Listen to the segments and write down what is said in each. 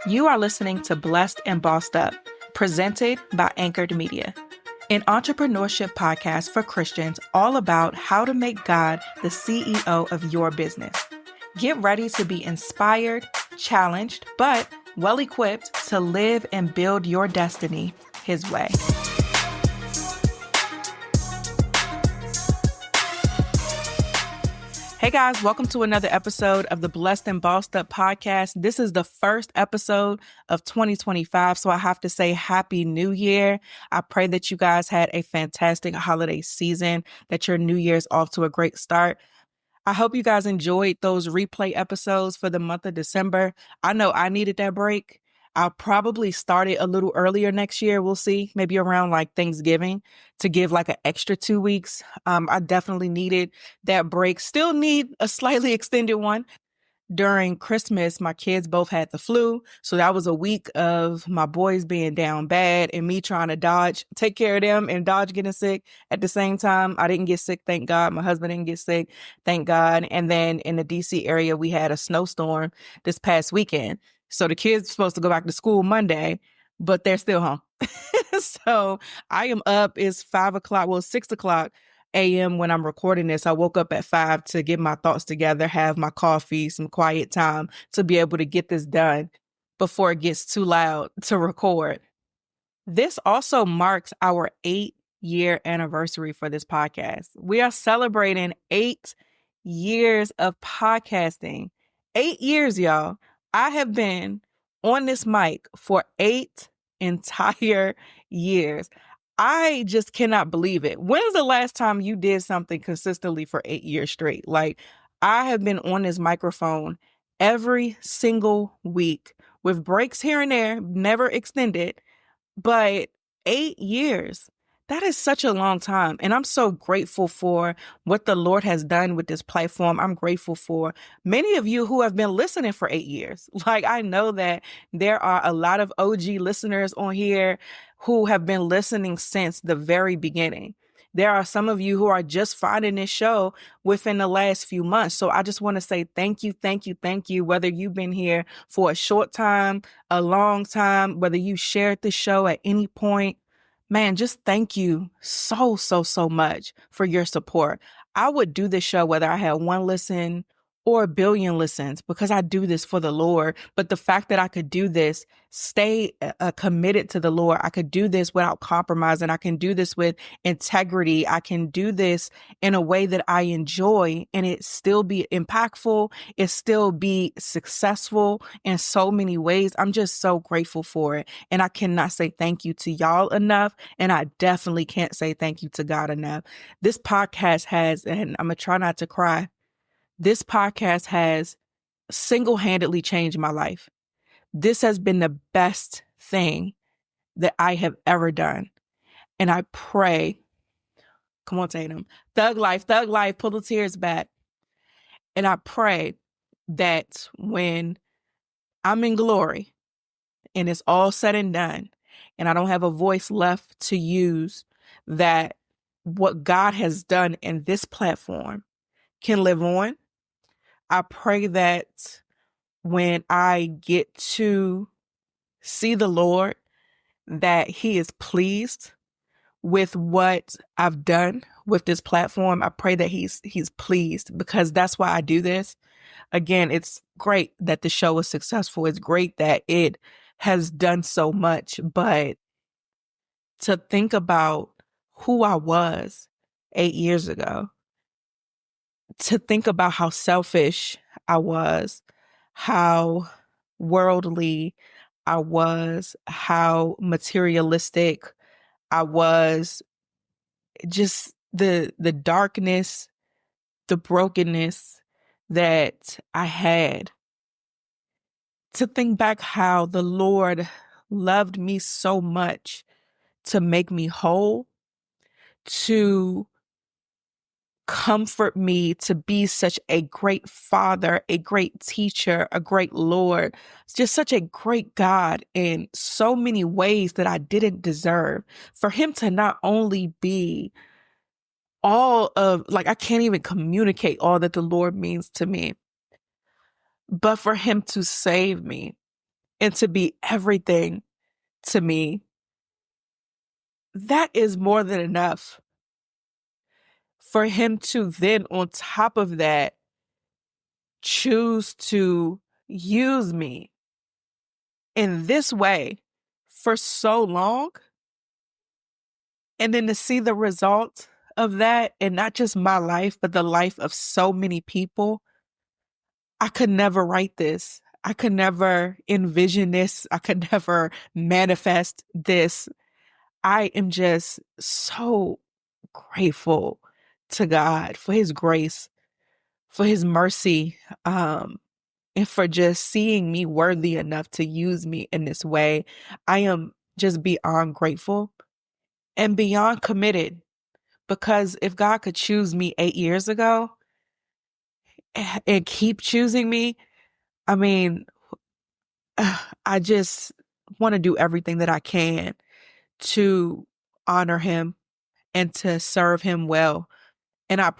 You are listening to Blessed and Bossed Up, presented by Anchored Media, an entrepreneurship podcast for Christians all about how to make God the CEO of your business. Get ready to be inspired, challenged, but well-equipped to live and build your destiny His way. Hey guys, welcome to another episode of the Blessed and Bossed Up podcast. This is the first episode of 2025, so I have to say Happy New Year. I pray that you guys had a fantastic holiday season, that your New Year's off to a great start. I hope you guys enjoyed those replay episodes for the month of December. I know I needed that break. I'll probably start it a little earlier next year. We'll see, maybe around like Thanksgiving to give like an extra 2 weeks. I definitely needed that break. Still need a slightly extended one. During Christmas, my kids both had the flu. So that was a week of my boys being down bad and me trying to take care of them and dodge getting sick at the same time. I didn't get sick, thank God. My husband didn't get sick, thank God. And then in the DC area, we had a snowstorm this past weekend. So the kids were supposed to go back to school Monday, but they're still home. So I am up. It's 6 o'clock a.m. when I'm recording this. I woke up at 5 to get my thoughts together, have my coffee, some quiet time to be able to get this done before it gets too loud to record. This also marks our 8-year anniversary for this podcast. We are celebrating 8 years of podcasting. 8 years, y'all. I have been on this mic for 8 entire years. I just cannot believe it. When's the last time you did something consistently for 8 years straight? Like, I have been on this microphone every single week with breaks here and there, never extended, but 8 years. That is such a long time. And I'm so grateful for what the Lord has done with this platform. I'm grateful for many of you who have been listening for 8 years. Like, I know that there are a lot of OG listeners on here who have been listening since the very beginning. There are some of you who are just finding this show within the last few months. So I just want to say thank you, thank you, thank you. Whether you've been here for a short time, a long time, whether you shared the show at any point, man, just thank you so much for your support. I would do this show whether I had 1 listen or 1 billion listens because I do this for the Lord. But the fact that I could do this, stay committed to the Lord, I could do this without compromising. I can do this with integrity. I can do this in a way that I enjoy and it still be impactful. It still be successful in so many ways. I'm just so grateful for it. And I cannot say thank you to y'all enough. And I definitely can't say thank you to God enough. This podcast has, and I'm going to try not to cry, this podcast has single-handedly changed my life. This has been the best thing that I have ever done. And I pray, come on, Tatum, thug life, pull the tears back. And I pray that when I'm in glory and it's all said and done, and I don't have a voice left to use, that what God has done in this platform can live on. I pray that when I get to see the Lord, that He is pleased with what I've done with this platform. I pray that He's pleased because that's why I do this. Again, it's great that the show is successful. It's great that it has done so much, but to think about who I was 8 years ago, to think about how selfish I was, how worldly I was, how materialistic I was, just the darkness, the brokenness that I had. To think back how the Lord loved me so much to make me whole, to comfort me, to be such a great father, a great teacher, a great Lord, just such a great God in so many ways that I didn't deserve. For Him to not only be all of, like, I can't even communicate all that the Lord means to me, but for Him to save me and to be everything to me, that is more than enough for him to then, on top of that, choose to use me in this way for so long. And then to see the result of that, and not just my life, but the life of so many people. I could never write this. I could never envision this. I could never manifest this. I am just so grateful to God for his grace, for his mercy, and for just seeing me worthy enough to use me in this way. I am just beyond grateful and beyond committed, because if God could choose me 8 years ago and keep choosing me, I mean, I just want to do everything that I can to honor him and to serve him well. And I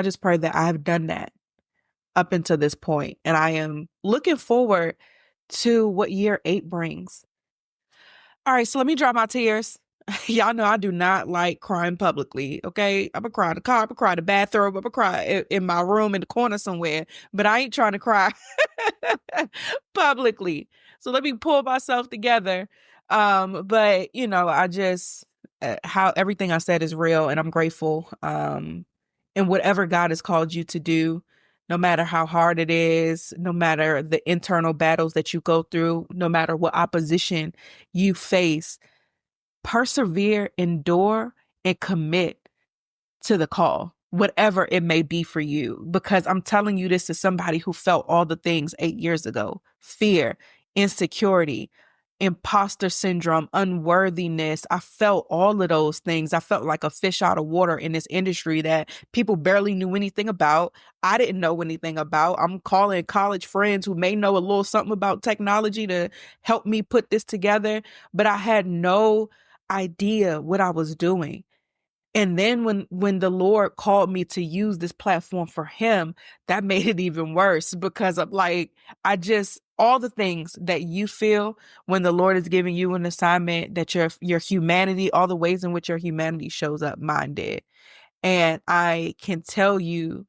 just pray that I have done that up until this point. And I am looking forward to what year 8 brings. All right, so let me dry my tears. Y'all know I do not like crying publicly, okay? I'm gonna cry in the car, I'm gonna cry in the bathroom, I'm gonna cry in my room in the corner somewhere, but I ain't trying to cry publicly. So let me pull myself together. But I just how everything I said is real, and I'm grateful. And whatever God has called you to do, no matter how hard it is, no matter the internal battles that you go through, no matter what opposition you face, persevere, endure, and commit to the call, whatever it may be for you. Because I'm telling you this as somebody who felt all the things 8 years ago: fear, insecurity, imposter syndrome, unworthiness. I felt all of those things. I felt like a fish out of water in this industry that people barely knew anything about. I didn't know anything about. I'm calling college friends who may know a little something about technology to help me put this together, but I had no idea what I was doing. And then when the Lord called me to use this platform for him, that made it even worse, because I'm like, all the things that you feel when the Lord is giving you an assignment, that your humanity, all the ways in which your humanity shows up, mine did. And I can tell you,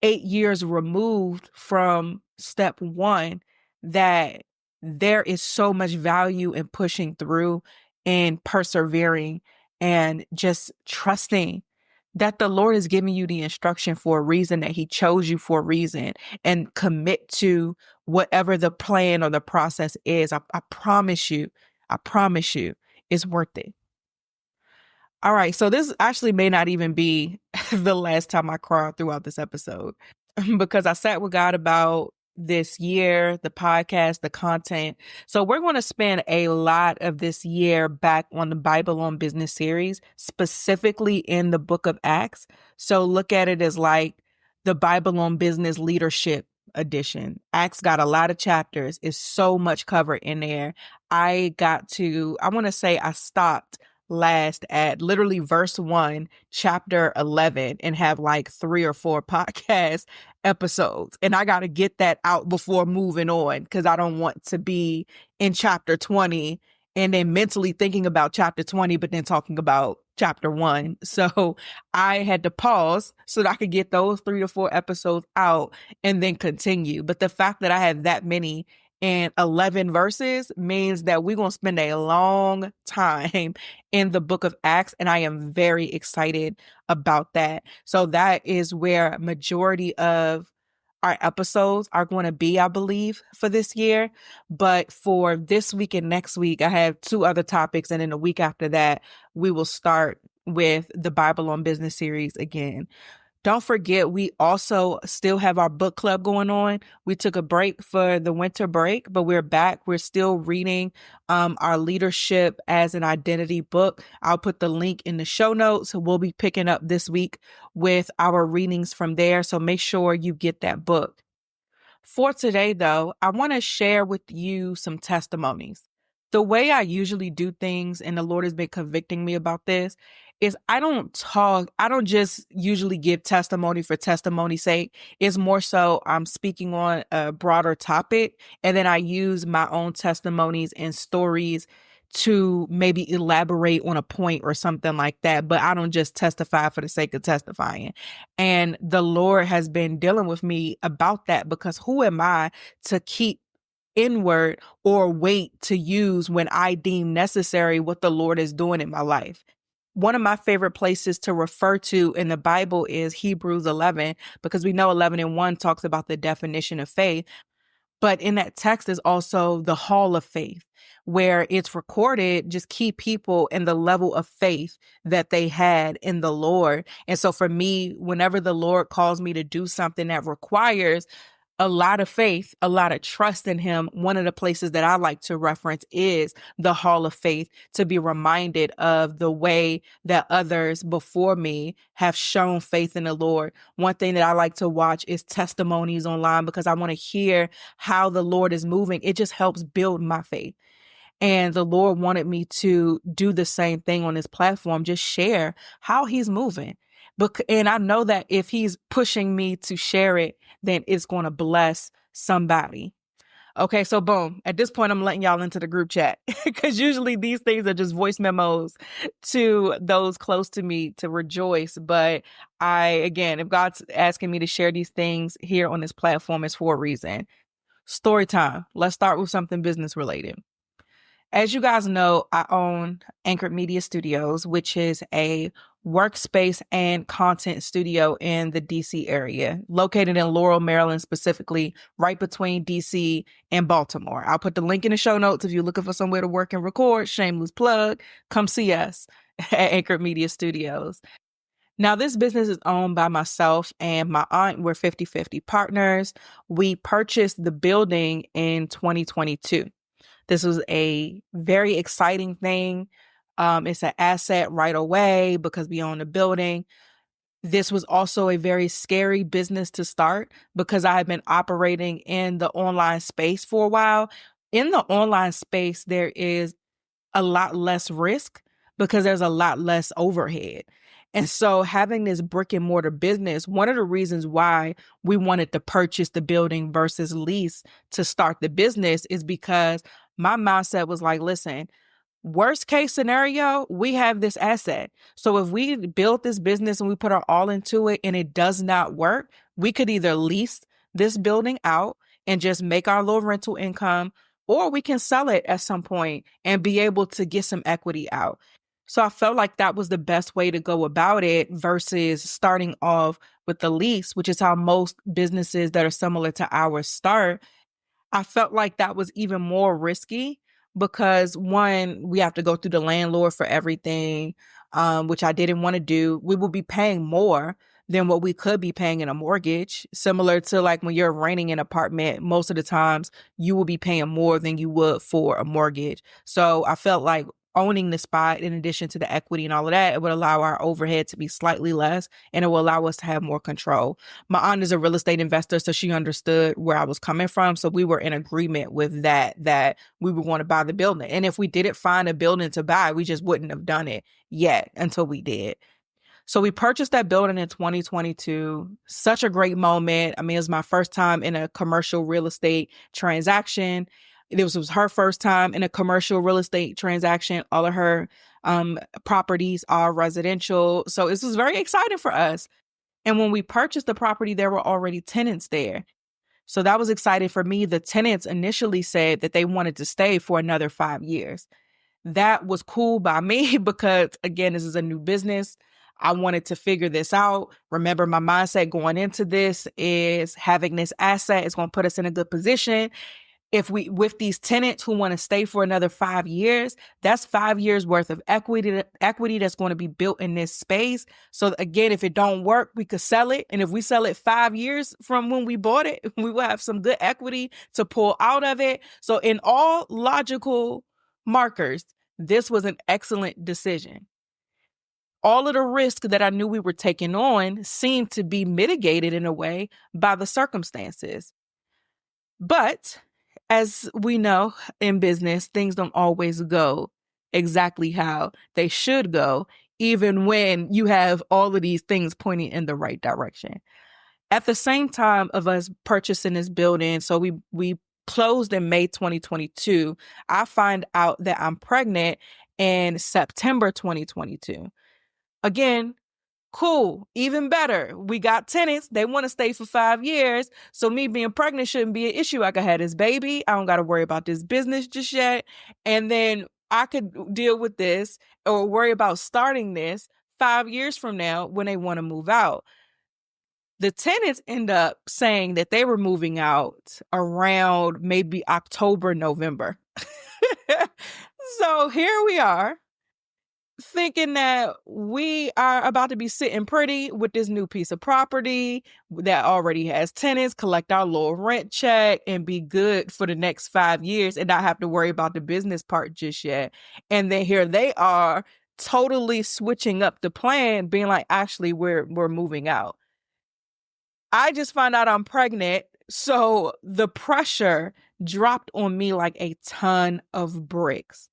8 years removed from step 1, that there is so much value in pushing through and persevering and just trusting that the Lord is giving you the instruction for a reason, that he chose you for a reason, and commit to whatever the plan or the process is. I promise you, it's worth it. All right. So this actually may not even be the last time I cry throughout this episode, because I sat with God about this year, the podcast, the content. So we're going to spend a lot of this year back on the Bible on Business series, specifically in the book of Acts. So look at it as like the Bible on Business leadership edition. Acts got a lot of chapters. It's so much covered in there. I want to say I stopped last at literally verse 1, chapter 11, and have like 3 or 4 podcast episodes. And I got to get that out before moving on, because I don't want to be in chapter 20 and then mentally thinking about chapter 20, but then talking about chapter 1. So I had to pause so that I could get those 3 to 4 episodes out and then continue. But the fact that I had that many and 11 verses means that we're going to spend a long time in the book of Acts, and I am very excited about that. So that is where majority of our episodes are going to be, I believe, for this year. But for this week and next week, I have 2 other topics, and then a week after that, we will start with the Bible on Business series again. Don't forget, we also still have our book club going on. We took a break for the winter break, but we're back. We're still reading our Leadership as an Identity book. I'll put the link in the show notes. We'll be picking up this week with our readings from there. So make sure you get that book. For today, though, I want to share with you some testimonies. The way I usually do things, and the Lord has been convicting me about this, is I don't just usually give testimony for testimony's sake. It's more so I'm speaking on a broader topic, and then I use my own testimonies and stories to maybe elaborate on a point or something like that. But I don't just testify for the sake of testifying. And the Lord has been dealing with me about that, because who am I to keep inward or wait to use when I deem necessary what the Lord is doing in my life? One of my favorite places to refer to in the Bible is Hebrews 11, because we know 11:1 talks about the definition of faith. But in that text is also the hall of faith, where it's recorded just key people and the level of faith that they had in the Lord. And so for me, whenever the Lord calls me to do something that requires a lot of faith, a lot of trust in him, one of the places that I like to reference is the hall of faith, to be reminded of the way that others before me have shown faith in the Lord. One thing that I like to watch is testimonies online, because I want to hear how the Lord is moving. It just helps build my faith. And the Lord wanted me to do the same thing on this platform, just share how he's moving. And I know that if he's pushing me to share it, then it's going to bless somebody. Okay, so boom. At this point, I'm letting y'all into the group chat, because usually these things are just voice memos to those close to me to rejoice. But again, if God's asking me to share these things here on this platform, it's for a reason. Story time. Let's start with something business related. As you guys know, I own Anchored Media Studios, which is a workspace and content studio in the DC area, located in Laurel, Maryland, specifically right between DC and Baltimore. I'll put the link in the show notes if you're looking for somewhere to work and record. Shameless plug. Come see us at Anchored Media Studios. Now, this business is owned by myself and my aunt. We're 50-50 partners. We purchased the building in 2022. This was a very exciting thing. It's an asset right away because we own the building. This was also a very scary business to start, because I had been operating in the online space for a while. In the online space, there is a lot less risk because there's a lot less overhead. And so having this brick and mortar business, one of the reasons why we wanted to purchase the building versus lease to start the business is because my mindset was like, listen, worst case scenario, we have this asset. So if we build this business and we put our all into it and it does not work, we could either lease this building out and just make our low rental income, or we can sell it at some point and be able to get some equity out. So I felt like that was the best way to go about it versus starting off with the lease, which is how most businesses that are similar to ours start. I felt like that was even more risky because, one, we have to go through the landlord for everything, which I didn't want to do. We will be paying more than what we could be paying in a mortgage. Similar to like when you're renting an apartment, most of the times you will be paying more than you would for a mortgage. So I felt like owning the spot, in addition to the equity and all of that, it would allow our overhead to be slightly less, and it will allow us to have more control. My aunt is a real estate investor, so she understood where I was coming from. So we were in agreement with that we were going to buy the building. And if we didn't find a building to buy, we just wouldn't have done it yet until we did. So we purchased that building in 2022. Such a great moment. I mean, it was my first time in a commercial real estate transaction. This was her first time in a commercial real estate transaction. All of her properties are residential. So this was very exciting for us. And when we purchased the property, there were already tenants there. So that was exciting for me. The tenants initially said that they wanted to stay for another 5 years. That was cool by me because, again, this is a new business. I wanted to figure this out. Remember, my mindset going into this is having this asset is going to put us in a good position. If we, with these tenants who want to stay for another 5 years, that's 5 years worth of equity that's going to be built in this space. So again, if it don't work, we could sell it. And if we sell it 5 years from when we bought it, we will have some good equity to pull out of it. So in all logical markers, this was an excellent decision. All of the risk that I knew we were taking on seemed to be mitigated in a way by the circumstances. But as we know in business, things don't always go exactly how they should go, even when you have all of these things pointing in the right direction. At the same time of us purchasing this building, so we closed in May 2022, I find out that I'm pregnant in September 2022. Again, cool, even better. We got tenants. They want to stay for 5 years. So me being pregnant shouldn't be an issue. I could have this baby. I don't got to worry about this business just yet. And then I could deal with this or worry about starting this 5 years from now when they want to move out. The tenants end up saying that they were moving out around maybe October, November. So here we are, thinking that we are about to be sitting pretty with this new piece of property that already has tenants, collect our little rent check, and be good for the next 5 years and not have to worry about the business part just yet. And then here they are totally switching up the plan, being like, actually, we're moving out. I just found out I'm pregnant, so the pressure dropped on me like a ton of bricks.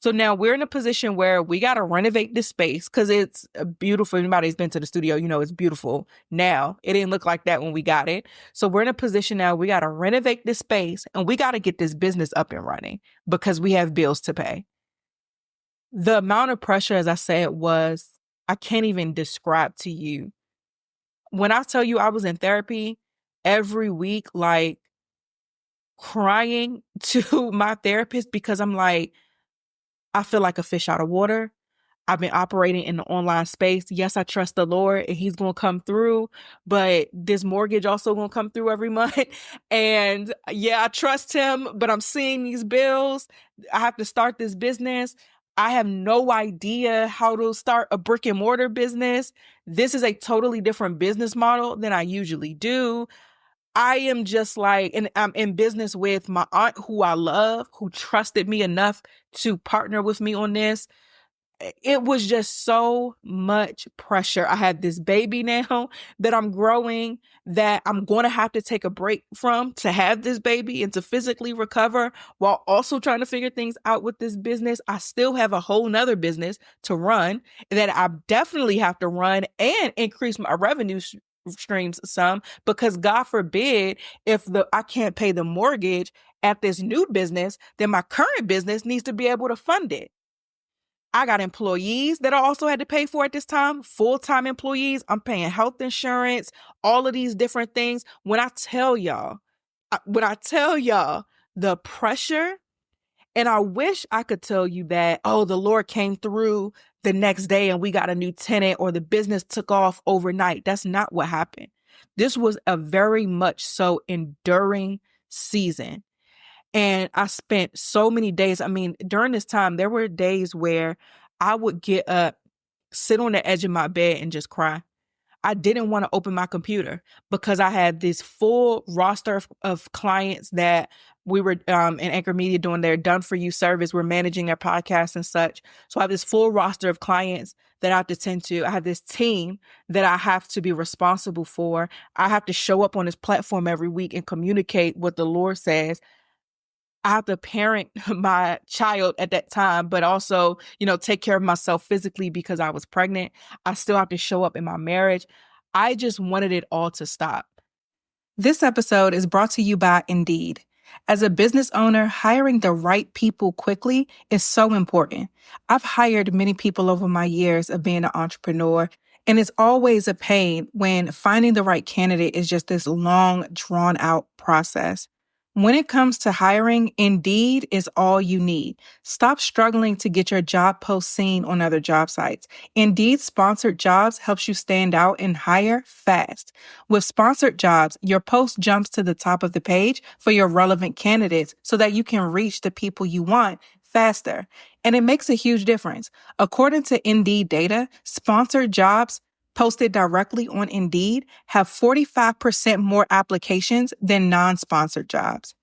So now we're in a position where we got to renovate this space because it's beautiful. Anybody's been to the studio, you know it's beautiful now. It didn't look like that when we got it. So we're in a position now, we got to renovate this space and we got to get this business up and running because we have bills to pay. The amount of pressure, as I said, I can't even describe to you. When I tell you I was in therapy every week, like crying to my therapist because I'm like, I feel like a fish out of water. I've been operating in the online space. Yes, I trust the Lord and he's going to come through, but this mortgage also going to come through every month. And yeah, I trust him, but I'm seeing these bills. I have to start this business. I have no idea how to start a brick and mortar business. This is a totally different business model than I usually do. I am just like, and I'm in business with my aunt who I love, who trusted me enough to partner with me on this. It was just so much pressure. I had this baby now that I'm growing that I'm going to have to take a break from to have this baby and to physically recover while also trying to figure things out with this business. I still have a whole nother business to run that I definitely have to run and increase my revenue streams some, because God forbid if I can't pay the mortgage at this new business, then my current business needs to be able to fund it. I got employees that I also had to pay for at this time, full-time employees. I'm paying health insurance, all of these different things. When I tell y'all the pressure, and I wish I could tell you that, oh, the Lord came through the next day and we got a new tenant or the business took off overnight. That's not what happened. This was a very much so enduring season. And I spent so many days. I mean, during this time, there were days where I would get up, sit on the edge of my bed and just cry. I didn't want to open my computer because I had this full roster of clients that we were in Anchor Media doing their done for you service. We're managing their podcasts and such. So I have this full roster of clients that I have to tend to. I have this team that I have to be responsible for. I have to show up on this platform every week and communicate what the Lord says. I have to parent my child at that time, but also, take care of myself physically because I was pregnant. I still have to show up in my marriage. I just wanted it all to stop. This episode is brought to you by Indeed. As a business owner, hiring the right people quickly is so important. I've hired many people over my years of being an entrepreneur, and it's always a pain when finding the right candidate is just this long, drawn-out process. When it comes to hiring, Indeed is all you need. Stop struggling to get your job post seen on other job sites. Indeed Sponsored Jobs helps you stand out and hire fast. With Sponsored Jobs, your post jumps to the top of the page for your relevant candidates so that you can reach the people you want faster. And it makes a huge difference. According to Indeed data, Sponsored Jobs posted directly on Indeed have 45% more applications than non-sponsored jobs.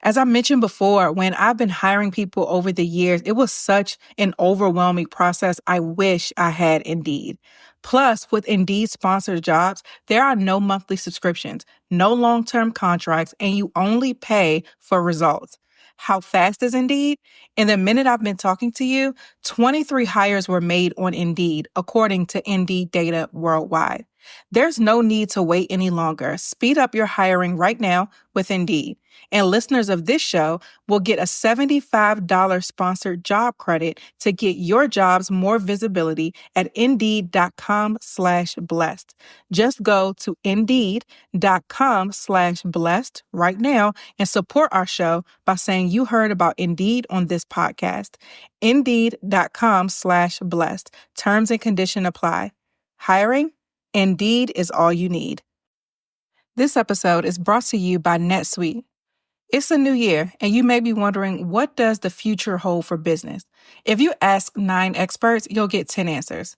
As I mentioned before, when I've been hiring people over the years, it was such an overwhelming process. I wish I had Indeed. Plus, with Indeed Sponsored Jobs, there are no monthly subscriptions, no long-term contracts, and you only pay for results. How fast is Indeed? In the minute I've been talking to you, 23 hires were made on Indeed, according to Indeed data worldwide. There's no need to wait any longer. Speed up your hiring right now with Indeed. And listeners of this show will get a $75 sponsored job credit to get your jobs more visibility at Indeed.com/blessed. Just go to Indeed.com/blessed right now and support our show by saying you heard about Indeed on this podcast. Indeed.com/blessed. Terms and conditions apply. Hiring? Indeed is all you need. This episode is brought to you by NetSuite. It's a new year, and you may be wondering, what does the future hold for business? If you ask 9 experts, you'll get 10 answers.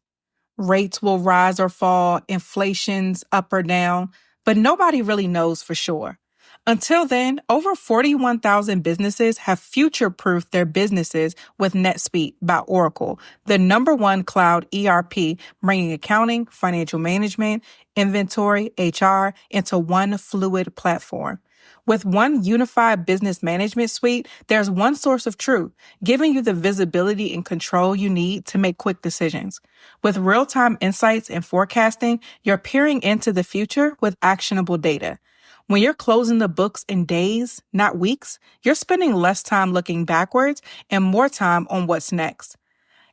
Rates will rise or fall, inflation's up or down, but nobody really knows for sure. Until then, over 41,000 businesses have future-proofed their businesses with NetSuite by Oracle, the #1 cloud ERP, bringing accounting, financial management, inventory, HR into one fluid platform. With one unified business management suite, there's one source of truth, giving you the visibility and control you need to make quick decisions. With real-time insights and forecasting, you're peering into the future with actionable data. When you're closing the books in days, not weeks, you're spending less time looking backwards and more time on what's next.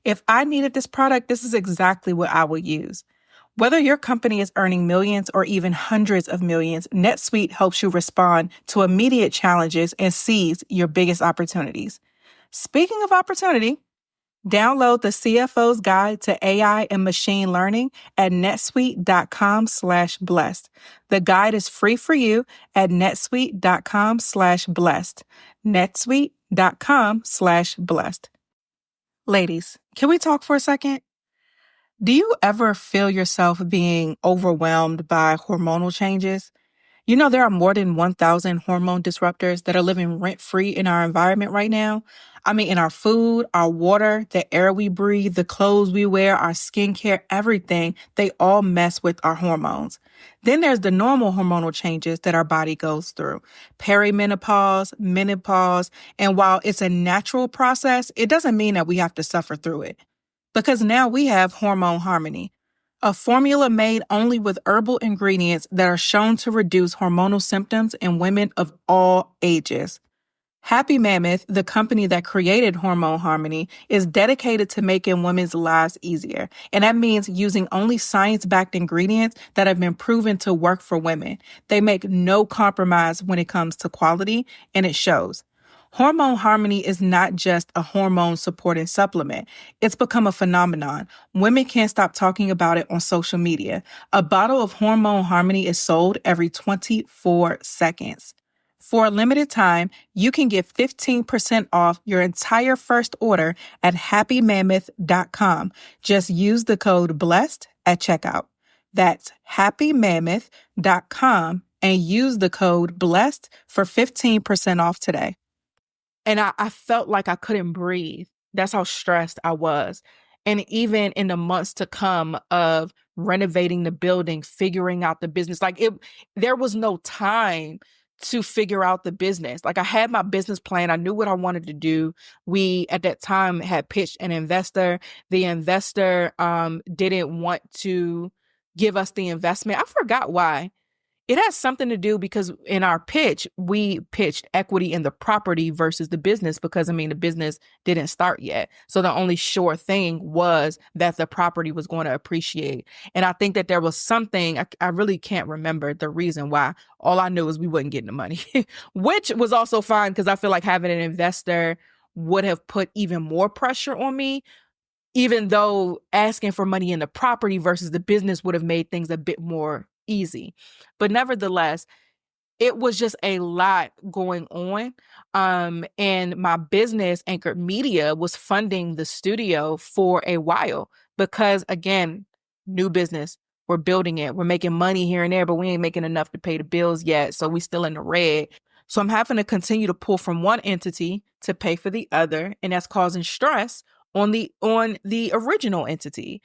If I needed this product, this is exactly what I would use. Whether your company is earning millions or even hundreds of millions, NetSuite helps you respond to immediate challenges and seize your biggest opportunities. Speaking of opportunity, download the CFO's Guide to AI and Machine Learning at netsuite.com/blessed. The guide is free for you at netsuite.com/blessed. netsuite.com/blessed. Ladies, can we talk for a second? Do you ever feel yourself being overwhelmed by hormonal changes? You know, there are more than 1,000 hormone disruptors that are living rent-free in our environment right now. I mean, in our food, our water, the air we breathe, the clothes we wear, our skincare, everything, they all mess with our hormones. Then there's the normal hormonal changes that our body goes through. Perimenopause, menopause, and while it's a natural process, it doesn't mean that we have to suffer through it. Because now we have Hormone Harmony, a formula made only with herbal ingredients that are shown to reduce hormonal symptoms in women of all ages. Happy Mammoth, the company that created Hormone Harmony, is dedicated to making women's lives easier. And that means using only science-backed ingredients that have been proven to work for women. They make no compromise when it comes to quality, and it shows. Hormone Harmony is not just a hormone-supporting supplement. It's become a phenomenon. Women can't stop talking about it on social media. A bottle of Hormone Harmony is sold every 24 seconds. For a limited time, you can get 15% off your entire first order at happymammoth.com. Just use the code BLESSED at checkout. That's happymammoth.com and use the code BLESSED for 15% off today. And I felt like I couldn't breathe. That's how stressed I was. And even in the months to come of renovating the building, figuring out the business, there was no time to figure out the business. Like, I had my business plan. I knew what I wanted to do. We, at that time, had pitched an investor. The investor didn't want to give us the investment. I forgot why. It has something to do because in our pitch, we pitched equity in the property versus the business because, the business didn't start yet. So the only sure thing was that the property was going to appreciate. And I think that there was something, I really can't remember the reason why. All I knew is we wasn't getting the money, which was also fine because I feel like having an investor would have put even more pressure on me, even though asking for money in the property versus the business would have made things a bit more easy. But nevertheless, it was just a lot going on. And my business, Anchored Media, was funding the studio for a while because, again, new business, we're building it. We're making money here and there, but we ain't making enough to pay the bills yet. So we still in the red. So I'm having to continue to pull from one entity to pay for the other. And that's causing stress on the original entity.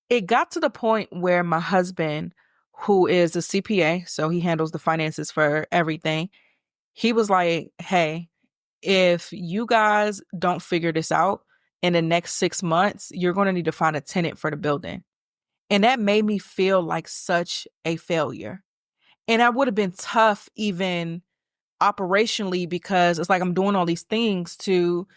It got to the point where my husband, who is a CPA, so he handles the finances for everything, he was like, hey, if you guys don't figure this out in the next 6 months, you're going to need to find a tenant for the building. And that made me feel like such a failure. And that would have been tough even operationally, because it's like I'm doing all these things to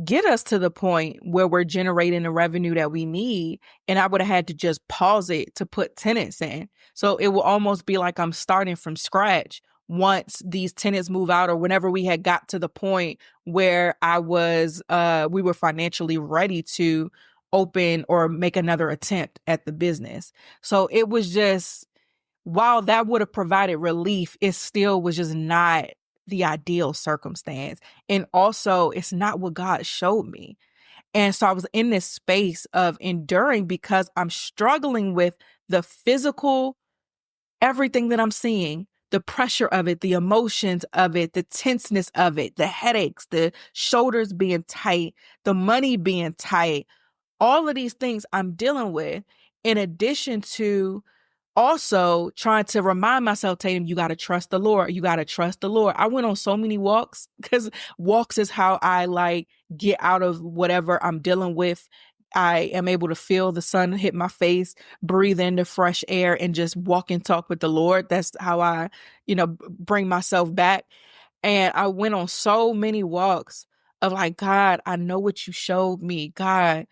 get us to the point where we're generating the revenue that we need. And I would have had to just pause it to put tenants in. So it will almost be like I'm starting from scratch once these tenants move out, or whenever we had got to the point where we were financially ready to open or make another attempt at the business. So it was just, while that would have provided relief, it still was just not the ideal circumstance. And also, it's not what God showed me. And so I was in this space of enduring because I'm struggling with the physical, everything that I'm seeing, the pressure of it, the emotions of it, the tenseness of it, the headaches, the shoulders being tight, the money being tight, all of these things I'm dealing with, in addition to also trying to remind myself, Tatum, you got to trust the Lord. You got to trust the Lord. I went on so many walks, because walks is how I get out of whatever I'm dealing with. I am able to feel the sun hit my face, breathe in the fresh air, and just walk and talk with the Lord. That's how I, bring myself back. And I went on so many walks of like, God, I know what you showed me. God,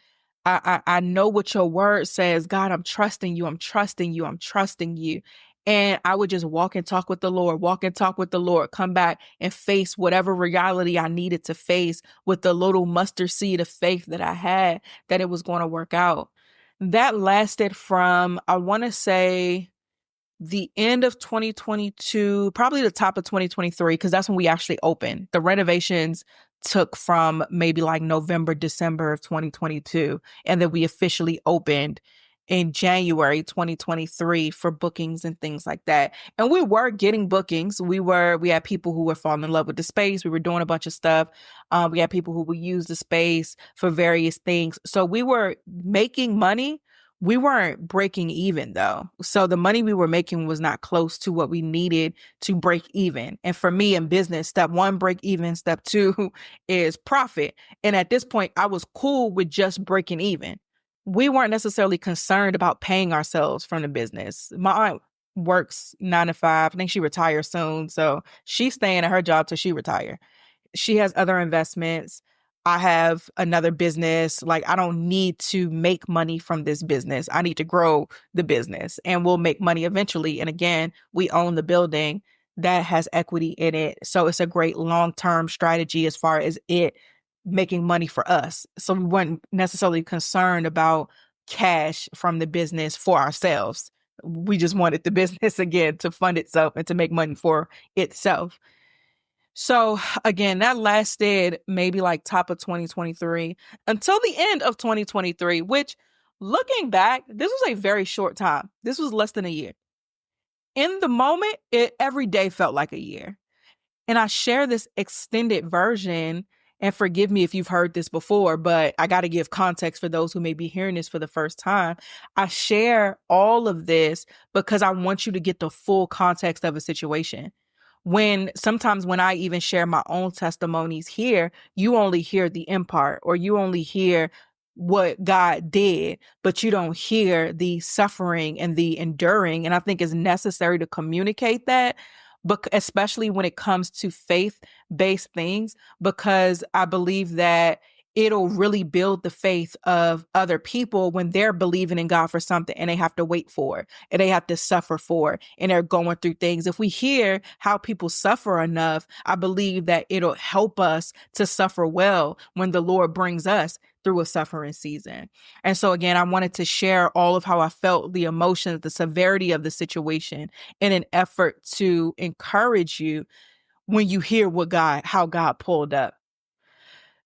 I know what your word says. God, I'm trusting you. I'm trusting you. I'm trusting you. And I would just walk and talk with the Lord, come back and face whatever reality I needed to face with the little mustard seed of faith that I had, that it was going to work out. That lasted from, I want to say, the end of 2022, probably the top of 2023, because that's when we actually opened. The renovations took from maybe like November, December of 2022. And then we officially opened in January 2023 for bookings and things like that. And we were getting bookings. We had people who were falling in love with the space. We were doing a bunch of stuff. We had people who would use the space for various things. So we were making money. We weren't breaking even though. So the money we were making was not close to what we needed to break even. And for me in business, step 1, break even. Step 2 is profit. And at this point, I was cool with just breaking even. We weren't necessarily concerned about paying ourselves from the business. My aunt works 9 to 5. I think she retires soon. So she's staying at her job till she retire. She has other investments. I have another business. Like, I don't need to make money from this business. I need to grow the business, and we'll make money eventually. And again, we own the building that has equity in it. So it's a great long-term strategy as far as it making money for us. So we weren't necessarily concerned about cash from the business for ourselves. We just wanted the business again to fund itself and to make money for itself. So again, that lasted maybe like top of 2023 until the end of 2023, which, looking back, this was a very short time. This was less than a year. In the moment, every day felt like a year. And I share this extended version, and forgive me if you've heard this before, but I got to give context for those who may be hearing this for the first time. I share all of this because I want you to get the full context of a situation. Sometimes when I even share my own testimonies here, you only hear the end part, or you only hear what God did, but you don't hear the suffering and the enduring. And I think it's necessary to communicate that, but especially when it comes to faith-based things, because I believe that it'll really build the faith of other people when they're believing in God for something and they have to wait for it and they have to suffer for it and they're going through things. If we hear how people suffer enough, I believe that it'll help us to suffer well when the Lord brings us through a suffering season. And so again, I wanted to share all of how I felt, the emotions, the severity of the situation, in an effort to encourage you when you hear how God pulled up.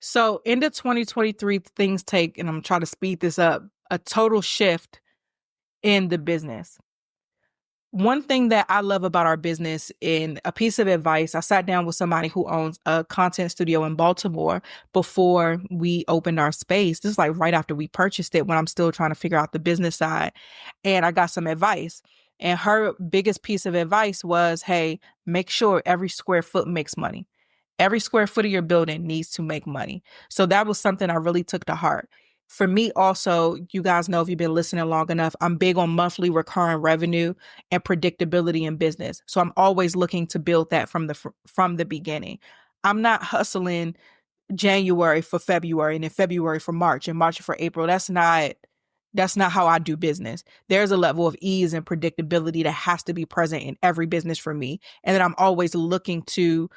So into 2023, things take, and I'm trying to speed this up, a total shift in the business. One thing that I love about our business, in a piece of advice, I sat down with somebody who owns a content studio in Baltimore before we opened our space. This is like right after we purchased it, when I'm still trying to figure out the business side. And I got some advice. And her biggest piece of advice was, hey, make sure every square foot makes money. Every square foot of your building needs to make money. So that was something I really took to heart. For me also, you guys know if you've been listening long enough, I'm big on monthly recurring revenue and predictability in business. So I'm always looking to build that from the beginning. I'm not hustling January for February and then February for March and March for April. That's not how I do business. There's a level of ease and predictability that has to be present in every business for me. And then I'm always looking to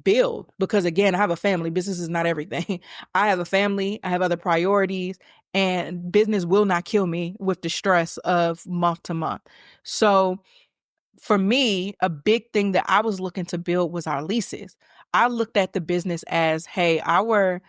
build, because again, I have a family. Business is not everything. I have a family, I have other priorities, and business will not kill me with the stress of month to month. So for me, a big thing that I was looking to build was our leases. I looked at the business as, hey, our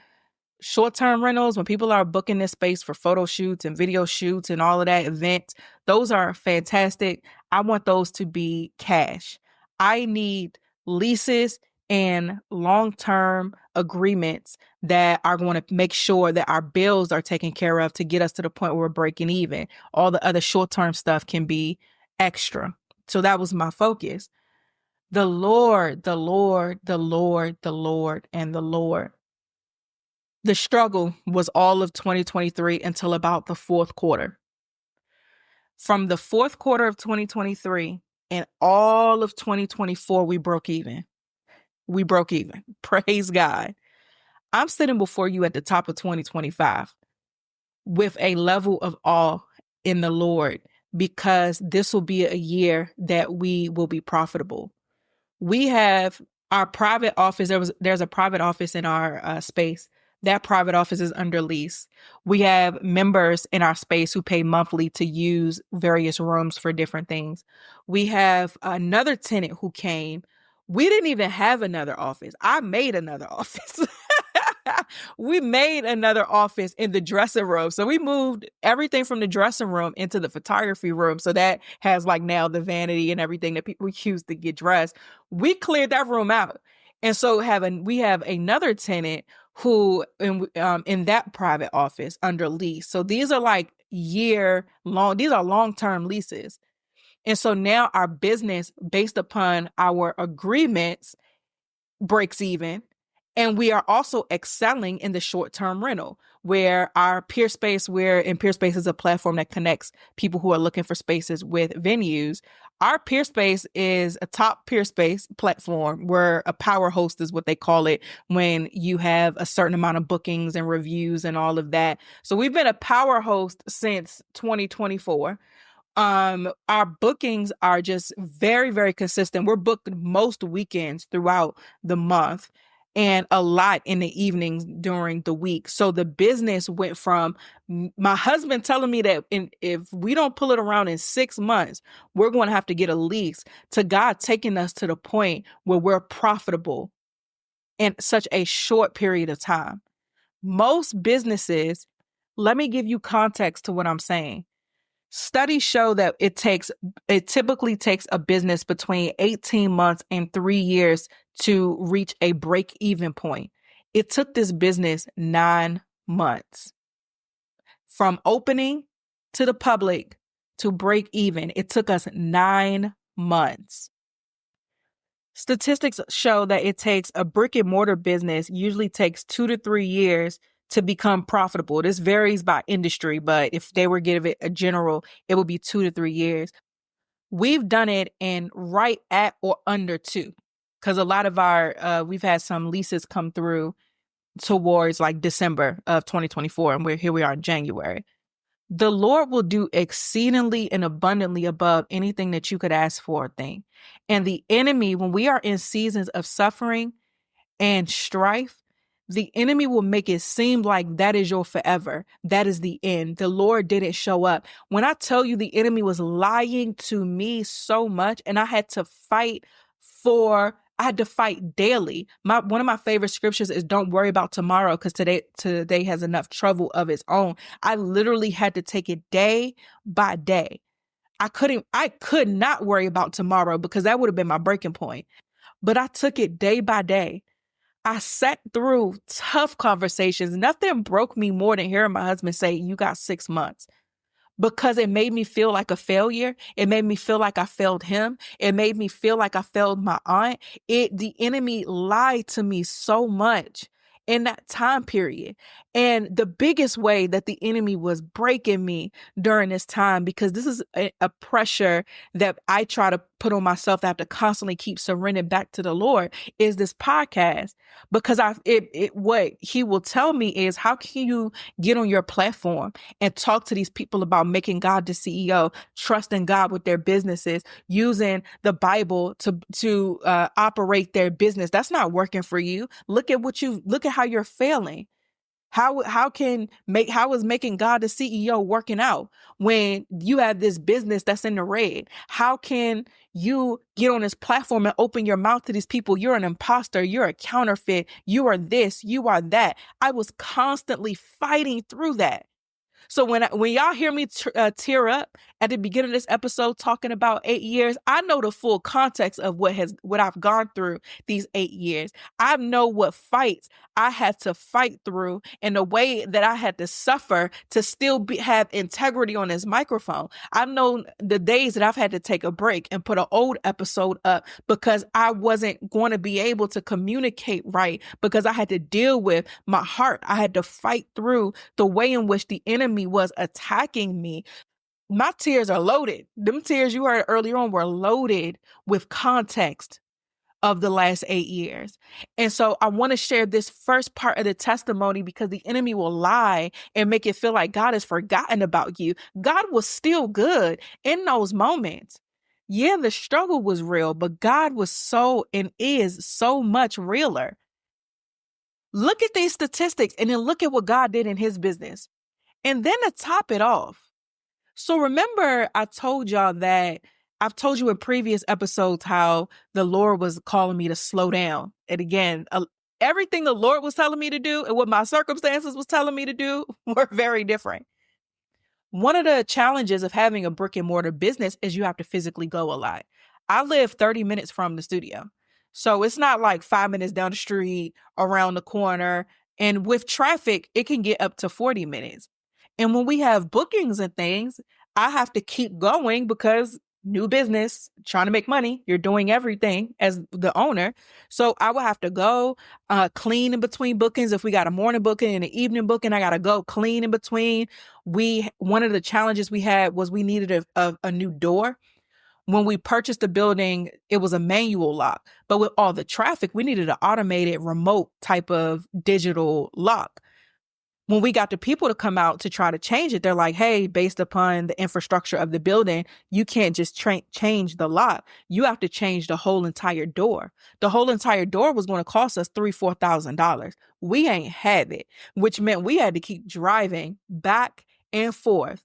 short-term rentals, when people are booking this space for photo shoots and video shoots and all of that events, those are fantastic. I want those to be cash. I need leases and long-term agreements that are going to make sure that our bills are taken care of to get us to the point where we're breaking even. All the other short-term stuff can be extra. So that was my focus. The Lord, the Lord, the Lord, the Lord, and the Lord. The struggle was all of 2023 until about the fourth quarter. From the fourth quarter of 2023 and all of 2024, we broke even. We broke even. Praise God. I'm sitting before you at the top of 2025 with a level of awe in the Lord, because this will be a year that we will be profitable. We have our private office. There's a private office in our space. That private office is under lease. We have members in our space who pay monthly to use various rooms for different things. We have another tenant who came. We didn't even have another office. I made another office. We made another office in the dressing room. So we moved everything from the dressing room into the photography room. So that has like now the vanity and everything that people use to get dressed. We cleared that room out. And so we have another tenant who in that private office under lease. So these are like these are long-term leases. And so now our business, based upon our agreements, breaks even. And we are also excelling in the short-term rental, where our Peerspace, Peerspace is a platform that connects people who are looking for spaces with venues. Our Peerspace is a top Peerspace platform, where a power host is what they call it when you have a certain amount of bookings and reviews and all of that. So we've been a power host since 2024. Our bookings are just very, very consistent. We're booked most weekends throughout the month and a lot in the evenings during the week. So the business went from my husband telling me that if we don't pull it around in 6 months, we're going to have to get a lease, to God taking us to the point where we're profitable in such a short period of time. Most businesses, let me give you context to what I'm saying. Studies show that it typically takes a business between 18 months and 3 years to reach a break-even point. It took this business 9 months. From opening to the public to break even, it took us 9 months. Statistics show that it takes a brick-and-mortar business usually takes 2 to 3 years to become profitable. This varies by industry, but if they were give it a general, it would be 2 to 3 years. We've done it in right at or under 2, because a lot of we've had some leases come through towards like December of 2024, and we are in January. The Lord will do exceedingly and abundantly above anything that you could ask for or think. And the enemy, when we are in seasons of suffering and strife, the enemy will make it seem like that is your forever. That is the end. The Lord didn't show up. When I tell you the enemy was lying to me so much, and I had to fight daily. One of my favorite scriptures is don't worry about tomorrow, because today has enough trouble of its own. I literally had to take it day by day. I could not worry about tomorrow, because that would have been my breaking point. But I took it day by day. I sat through tough conversations. Nothing broke me more than hearing my husband say, "You got 6 months." because it made me feel like a failure. It made me feel like I failed him. It made me feel like I failed my aunt. The enemy lied to me so much in that time period. And the biggest way that the enemy was breaking me during this time, because this is a pressure that I try to put on myself that I have to constantly keep surrendering back to the Lord, is this podcast. Because what he will tell me is, how can you get on your platform and talk to these people about making God the CEO, trusting God with their businesses, using the Bible to operate their business? That's not working for you. Look at how you're failing. How is making God the CEO working out when you have this business that's in the red? How can you get on this platform and open your mouth to these people? You're an imposter. You're a counterfeit. You are this. You are that. I was constantly fighting through that. So when y'all hear me tear up at the beginning of this episode talking about 8 years, I know the full context of what I've gone through these 8 years. I know what fights I had to fight through and the way that I had to suffer to still have integrity on this microphone. I've known the days that I've had to take a break and put an old episode up because I wasn't going to be able to communicate right, because I had to deal with my heart. I had to fight through the way in which the enemy was attacking me. My tears are loaded. Them tears you heard earlier on were loaded with context of the last 8 years. And so I want to share this first part of the testimony because the enemy will lie and make it feel like God has forgotten about you. God was still good in those moments. Yeah, the struggle was real, but God was so and is so much realer. Look at these statistics and then look at what God did in his business. And then to top it off. So remember, I told y'all that I've told you in previous episodes how the Lord was calling me to slow down. And again, everything the Lord was telling me to do and what my circumstances was telling me to do were very different. One of the challenges of having a brick and mortar business is you have to physically go a lot. I live 30 minutes from the studio. So it's not like 5 minutes down the street, around the corner. And with traffic, it can get up to 40 minutes. And when we have bookings and things, I have to keep going because new business, trying to make money, you're doing everything as the owner. So I will have to go clean in between bookings. If we got a morning booking and an evening booking, I got to go clean in between. One of the challenges we had was we needed a new door. When we purchased the building, it was a manual lock. But with all the traffic, we needed an automated remote type of digital lock. When we got the people to come out to try to change it, they're like, hey, based upon the infrastructure of the building, you can't just change the lock. You have to change the whole entire door. The whole entire door was going to cost us $3,000-$4,000. We ain't have it, which meant we had to keep driving back and forth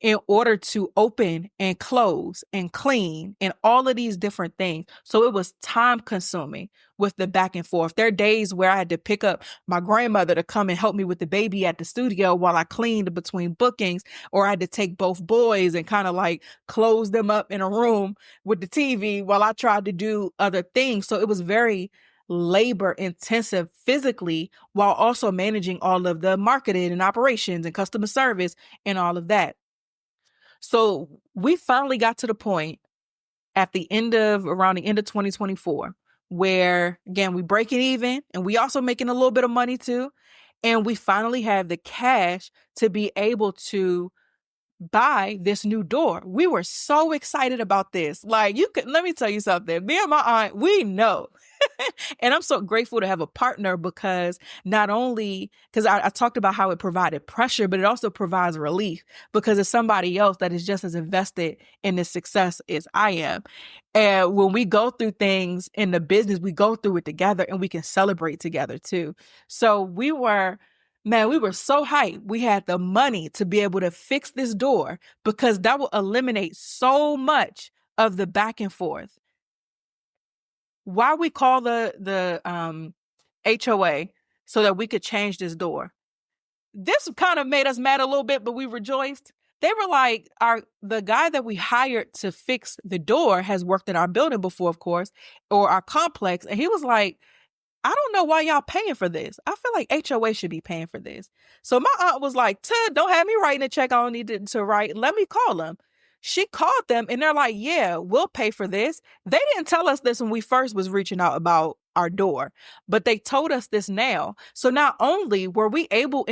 in order to open and close and clean and all of these different things. So it was time consuming with the back and forth. There are days where I had to pick up my grandmother to come and help me with the baby at the studio while I cleaned between bookings, or I had to take both boys and kind of like close them up in a room with the TV while I tried to do other things. So it was very labor intensive physically while also managing all of the marketing and operations and customer service and all of that. So we finally got to the point around the end of 2024, where again, we break it even and we also making a little bit of money too. And we finally have the cash to be able to buy this new door. We were so excited about this. Like, let me tell you something. Me and my aunt, we know. And I'm so grateful to have a partner because not only, because I talked about how it provided pressure, but it also provides relief because it's somebody else that is just as invested in the success as I am. And when we go through things in the business, we go through it together and we can celebrate together too. So we were so hyped. We had the money to be able to fix this door because that will eliminate so much of the back and forth. Why we call the HOA so that we could change this door. This kind of made us mad a little bit, but we rejoiced. They were like, the guy that we hired to fix the door has worked in our building before, of course, or our complex. And he was like, I don't know why y'all paying for this. I feel like HOA should be paying for this. So my aunt was like, Ted, don't have me writing a check I don't need to write. Let me call them. She called them and they're like, yeah, we'll pay for this. They didn't tell us this when we first was reaching out about our door, but they told us this now. So not only were we able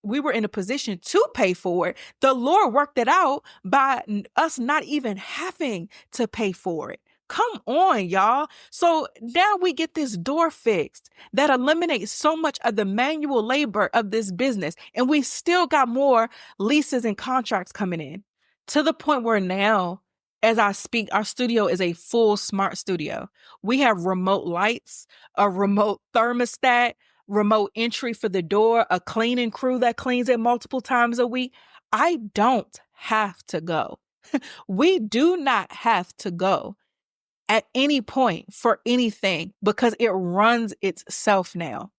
we were in a position to pay for it, the Lord worked it out by us not even having to pay for it. Come on, y'all. So now we get this door fixed that eliminates so much of the manual labor of this business. And we still got more leases and contracts coming in to the point where now, as I speak, our studio is a full smart studio. We have remote lights, a remote thermostat, remote entry for the door, a cleaning crew that cleans it multiple times a week. I don't have to go. We do not have to go at any point for anything because it runs itself now.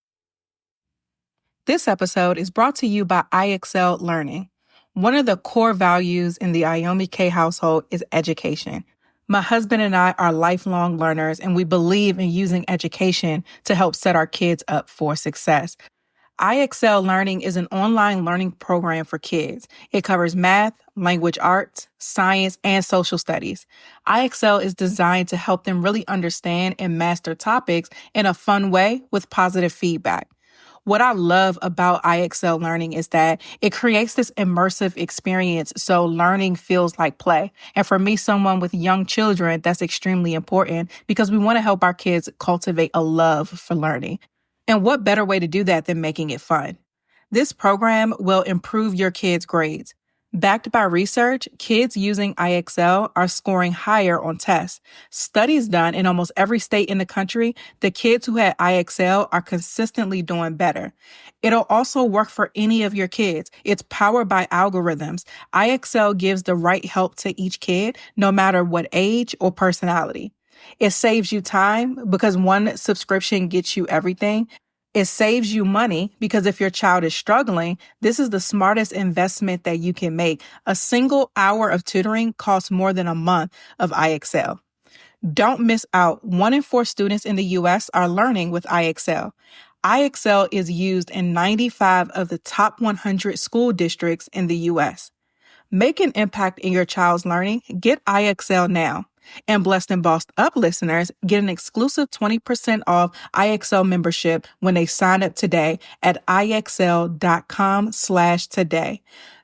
This episode is brought to you by IXL Learning. One of the core values in the Iomi K household is education. My husband and I are lifelong learners, and we believe in using education to help set our kids up for success. IXL Learning is an online learning program for kids. It covers math, language arts, science, and social studies. IXL is designed to help them really understand and master topics in a fun way with positive feedback. What I love about IXL Learning is that it creates this immersive experience so learning feels like play. And for me, someone with young children, that's extremely important because we want to help our kids cultivate a love for learning. And what better way to do that than making it fun? This program will improve your kids' grades. Backed by research, kids using IXL are scoring higher on tests. Studies done in almost every state in the country, the kids who had IXL are consistently doing better. It'll also work for any of your kids. It's powered by algorithms. IXL gives the right help to each kid, no matter what age or personality. It saves you time because one subscription gets you everything. It saves you money because if your child is struggling, this is the smartest investment that you can make. A single hour of tutoring costs more than a month of IXL. Don't miss out. 1 in 4 students in the U.S. are learning with IXL. IXL is used in 95 of the top 100 school districts in the U.S. Make an impact in your child's learning. Get IXL now. And Blessed and Bossed Up listeners get an exclusive 20% off IXL membership when they sign up today at IXL.com/today.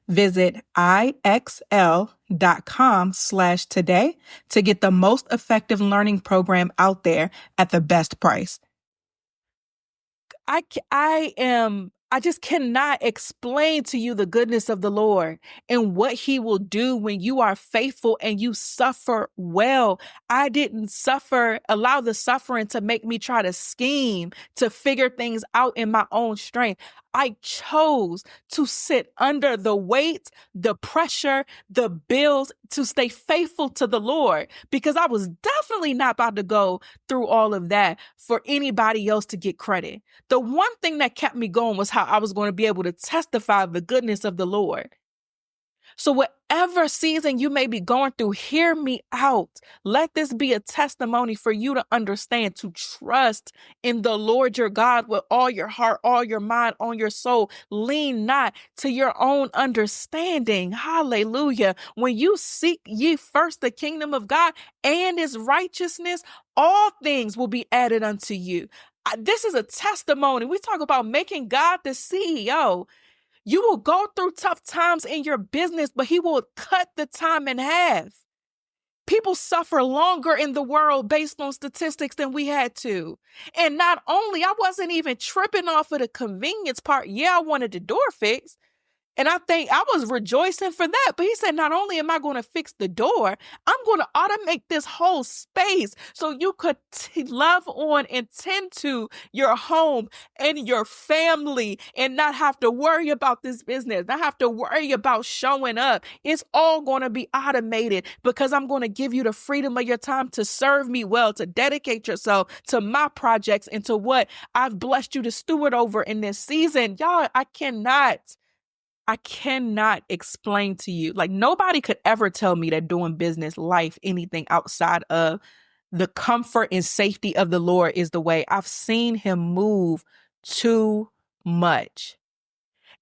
Visit IXL.com/today to get the most effective learning program out there at the best price. I just cannot explain to you the goodness of the Lord and what he will do when you are faithful and you suffer well. I didn't allow the suffering to make me try to scheme to figure things out in my own strength. I chose to sit under the weight, the pressure, the bills, to stay faithful to the Lord because I was definitely not about to go through all of that for anybody else to get credit. The one thing that kept me going was how I was going to be able to testify the goodness of the Lord. So whatever season you may be going through, hear me out. Let this be a testimony for you to understand, to trust in the Lord your God with all your heart, all your mind, all your soul. Lean not to your own understanding. Hallelujah. When you seek ye first the kingdom of God and his righteousness, all things will be added unto you. This is a testimony. We talk about making God the CEO. You will go through tough times in your business, but he will cut the time in half. People suffer longer in the world based on statistics than we had to. And not only, I wasn't even tripping off of the convenience part. Yeah, I wanted the door fixed. And I think I was rejoicing for that. But he said, not only am I going to fix the door, I'm going to automate this whole space so you could love on and tend to your home and your family and not have to worry about this business, not have to worry about showing up. It's all going to be automated because I'm going to give you the freedom of your time to serve me well, to dedicate yourself to my projects and to what I've blessed you to steward over in this season. Y'all, I cannot explain to you. Like nobody could ever tell me that doing business, life, anything outside of The comfort and safety of the Lord is the way. I've seen him move too much.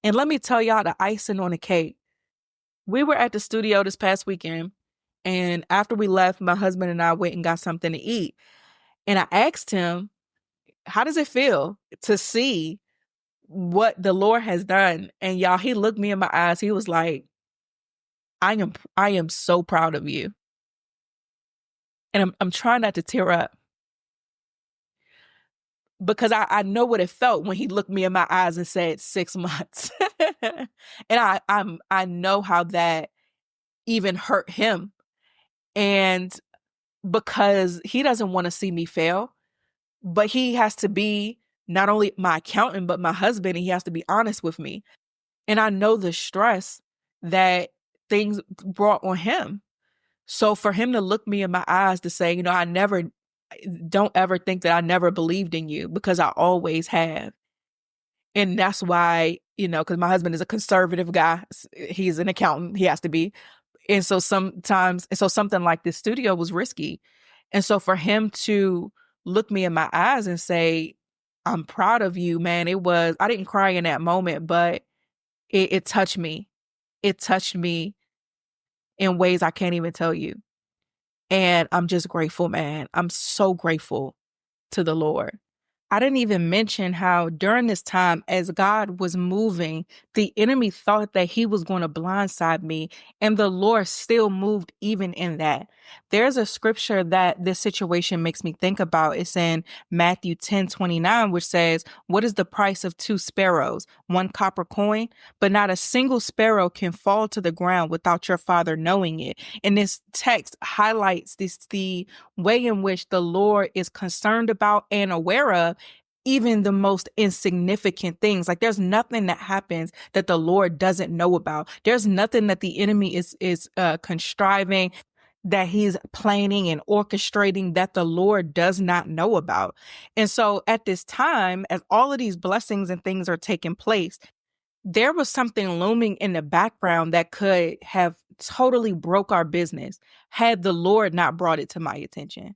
And let me tell y'all the icing on the cake. We were at the studio this past weekend, and after we left, my husband and I went and got something to eat. And I asked him, how does it feel to see what the Lord has done? And y'all, he looked me in my eyes. He was like, I am so proud of you. And I'm trying not to tear up because I know what it felt when he looked me in my eyes and said 6 months. And I know how that even hurt him. And because he doesn't want to see me fail, but he has to be not only my accountant, but my husband, and he has to be honest with me. And I know the stress that things brought on him. So for him to look me in my eyes to say, don't ever think that I never believed in you, because I always have. And that's why, because my husband is a conservative guy. He's an accountant. He has to be. And so something like this studio was risky. And so for him to look me in my eyes and say, I'm proud of you, man, I didn't cry in that moment, but it touched me. It touched me in ways I can't even tell you. And I'm just grateful, man. I'm so grateful to the Lord. I didn't even mention how during this time, as God was moving, the enemy thought that he was going to blindside me, and the Lord still moved even in that. There's a scripture that this situation makes me think about. It's in Matthew 10:29, which says, "What is the price of 2 sparrows? 1 copper coin? But not a single sparrow can fall to the ground without your Father knowing it." And this text highlights the way in which the Lord is concerned about and aware of even the most insignificant things. Like, there's nothing that happens that the Lord doesn't know about. There's nothing that the enemy is contriving, that he's planning and orchestrating, that the Lord does not know about. And so at this time, as all of these blessings and things are taking place, there was something looming in the background that could have totally broke our business had the Lord not brought it to my attention.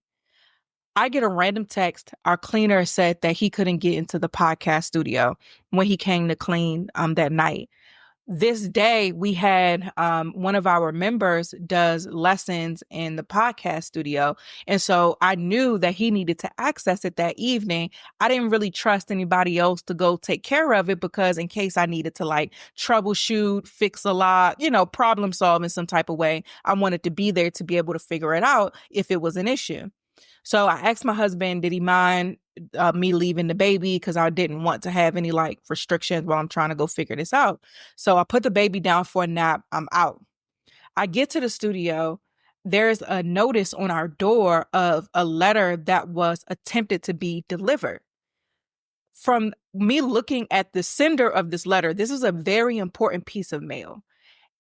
I get a random text. Our cleaner said that he couldn't get into the podcast studio when he came to clean that night. This day, we had one of our members does lessons in the podcast studio. And so I knew that he needed to access it that evening. I didn't really trust anybody else to go take care of it, because in case I needed to troubleshoot, fix a lot, problem solve in some type of way, I wanted to be there to be able to figure it out if it was an issue. So I asked my husband, did he mind me leaving the baby, because I didn't want to have any restrictions while I'm trying to go figure this out. So I put the baby down for a nap. I'm out. I get to the studio. There's a notice on our door of a letter that was attempted to be delivered. From me looking at the sender of this letter, this is a very important piece of mail.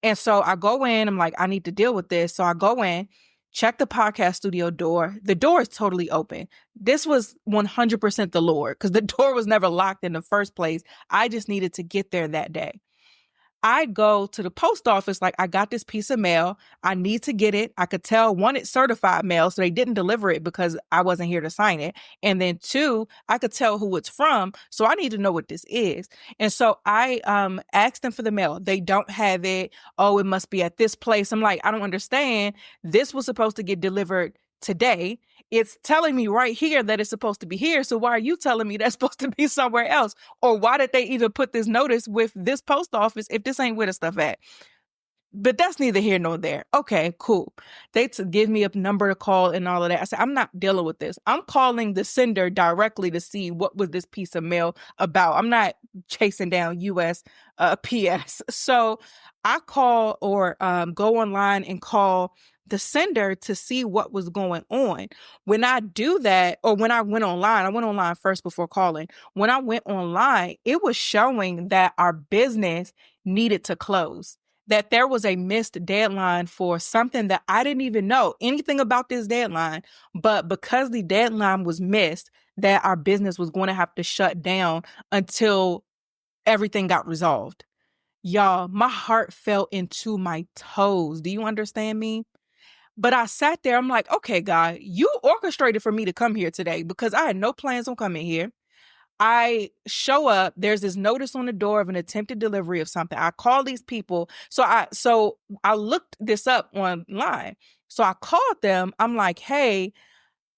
And so I go in, I'm like, I need to deal with this. So I go in, check the podcast studio door. The door is totally open. This was 100% the Lord, because the door was never locked in the first place. I just needed to get there that day. I go to the post office, I got this piece of mail. I need to get it. I could tell, 1, it's certified mail, so they didn't deliver it because I wasn't here to sign it. And then 2, I could tell who it's from, so I need to know what this is. And so I asked them for the mail. They don't have it. Oh, it must be at this place. I'm like, I don't understand. This was supposed to get delivered today. It's telling me right here that it's supposed to be here. So why are you telling me that's supposed to be somewhere else? Or why did they even put this notice with this post office if this ain't where the stuff at? But that's neither here nor there. Okay, cool. They give me a number to call and all of that. I said, I'm not dealing with this. I'm calling the sender directly to see what was this piece of mail about. I'm not chasing down US PS. So I call or go online and call the sender to see what was going on. When I do that, or when I went online first before calling. When I went online, it was showing that our business needed to close, that there was a missed deadline for something that I didn't even know anything about this deadline. But because the deadline was missed, that our business was going to have to shut down until everything got resolved. Y'all, my heart fell into my toes. Do you understand me? But I sat there, I'm like, okay, God, you orchestrated for me to come here today because I had no plans on coming here. I show up, there's this notice on the door of an attempted delivery of something. I call these people. So I looked this up online. So I called them. I'm like, hey,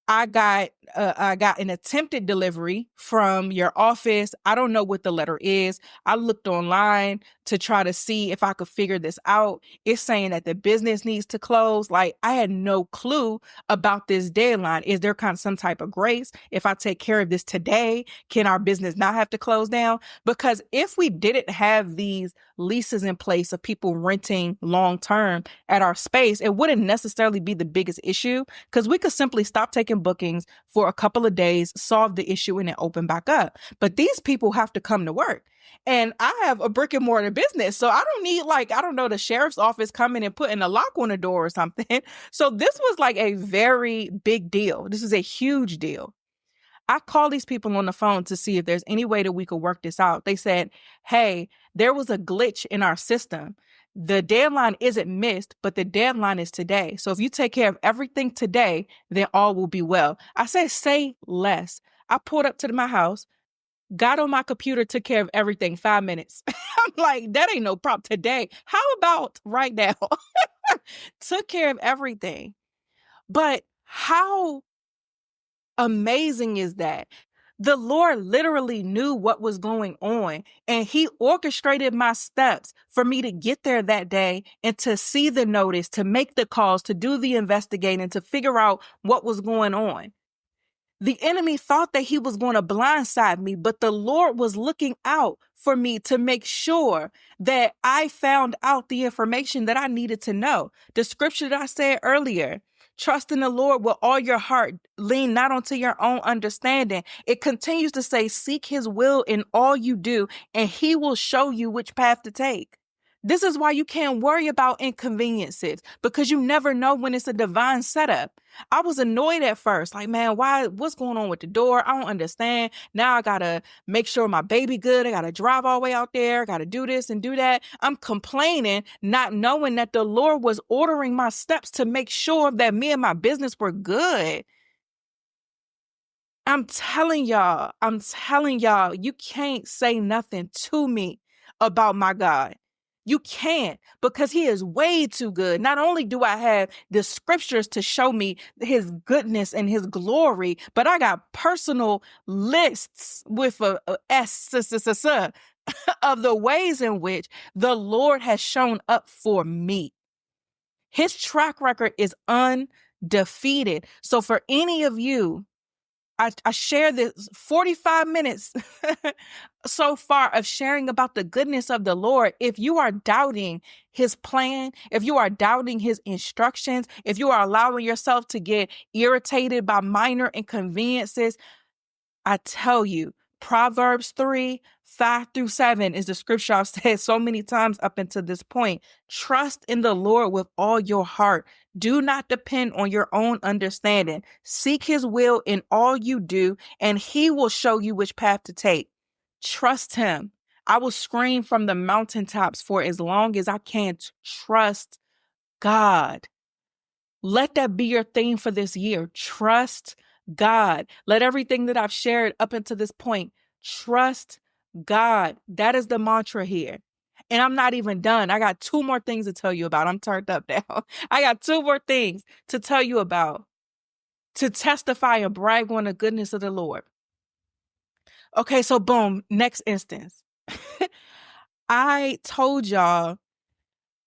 I got an attempted delivery from your office. I don't know what the letter is. I looked online to try to see if I could figure this out. It's saying that the business needs to close. Like, I had no clue about this deadline. Is there kind of some type of grace? If I take care of this today, can our business not have to close down? Because if we didn't have these leases in place of people renting long term at our space, it wouldn't necessarily be the biggest issue because we could simply stop taking bookings for a couple of days, solve the issue, and then open back up. But these people have to come to work. And I have a brick and mortar business. So I don't need, like, I don't know, the sheriff's office coming and putting a lock on the door or something. So this was like a very big deal. This is a huge deal. I called these people on the phone to see if there's any way that we could work this out. They said, hey, there was a glitch in our system. The deadline isn't missed, but the deadline is today. So if you take care of everything today, then all will be well. I said, say less. I pulled up to my house, got on my computer, took care of everything, 5 minutes. I'm like, that ain't no problem today. How about right now? Took care of everything. But how amazing is that? The Lord literally knew what was going on, and he orchestrated my steps for me to get there that day and to see the notice, to make the calls, to do the investigating, to figure out what was going on. The enemy thought that he was going to blindside me, but the Lord was looking out for me to make sure that I found out the information that I needed to know. The scripture that I said earlier, trust in the Lord with all your heart, lean not onto your own understanding. It continues to say, seek his will in all you do, and he will show you which path to take. This is why you can't worry about inconveniences, because you never know when it's a divine setup. I was annoyed at first, like, man, what's going on with the door? I don't understand. Now I gotta make sure my baby good. I gotta drive all the way out there. I gotta do this and do that. I'm complaining, not knowing that the Lord was ordering my steps to make sure that me and my business were good. I'm telling y'all, you can't say nothing to me about my God. You can't, because he is way too good. Not only do I have the scriptures to show me his goodness and his glory, but I got personal lists with a S of the ways in which the Lord has shown up for me. His track record is undefeated. So for any of you, I share this 45 minutes so far of sharing about the goodness of the Lord. If you are doubting his plan, if you are doubting his instructions, if you are allowing yourself to get irritated by minor inconveniences, I tell you, Proverbs 3:5-7 is the scripture I've said so many times up until this point. Trust in the Lord with all your heart. Do not depend on your own understanding. Seek his will in all you do, and he will show you which path to take. Trust him. I will scream from the mountaintops for as long as I can. Trust God. Let that be your theme for this year. Trust God. Let everything that I've shared up until this point, trust God. That is the mantra here. And I'm not even done. I got 2 more things to tell you about. I'm turned up now. I got 2 more things to tell you about, to testify and brag on the goodness of the Lord. Okay, so boom, next instance. I told y'all,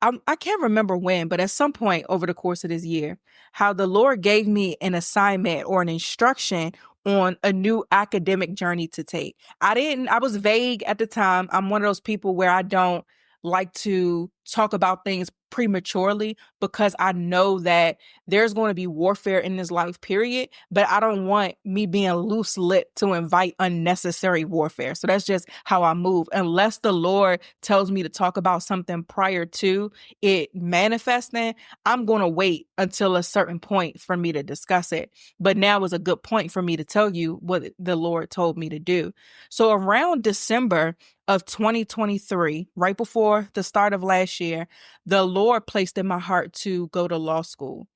I can't remember when, but at some point over the course of this year, how the Lord gave me an assignment or an instruction on a new academic journey to take. I was vague at the time. I'm one of those people where I don't like to talk about things prematurely because I know that there's going to be warfare in this life, period. But I don't want me being loose lipped to invite unnecessary warfare. So that's just how I move. Unless the Lord tells me to talk about something prior to it manifesting, I'm going to wait until a certain point for me to discuss it. But now is a good point for me to tell you what the Lord told me to do. So around December of 2023, right before the start of last year, the Lord placed in my heart to go to law school.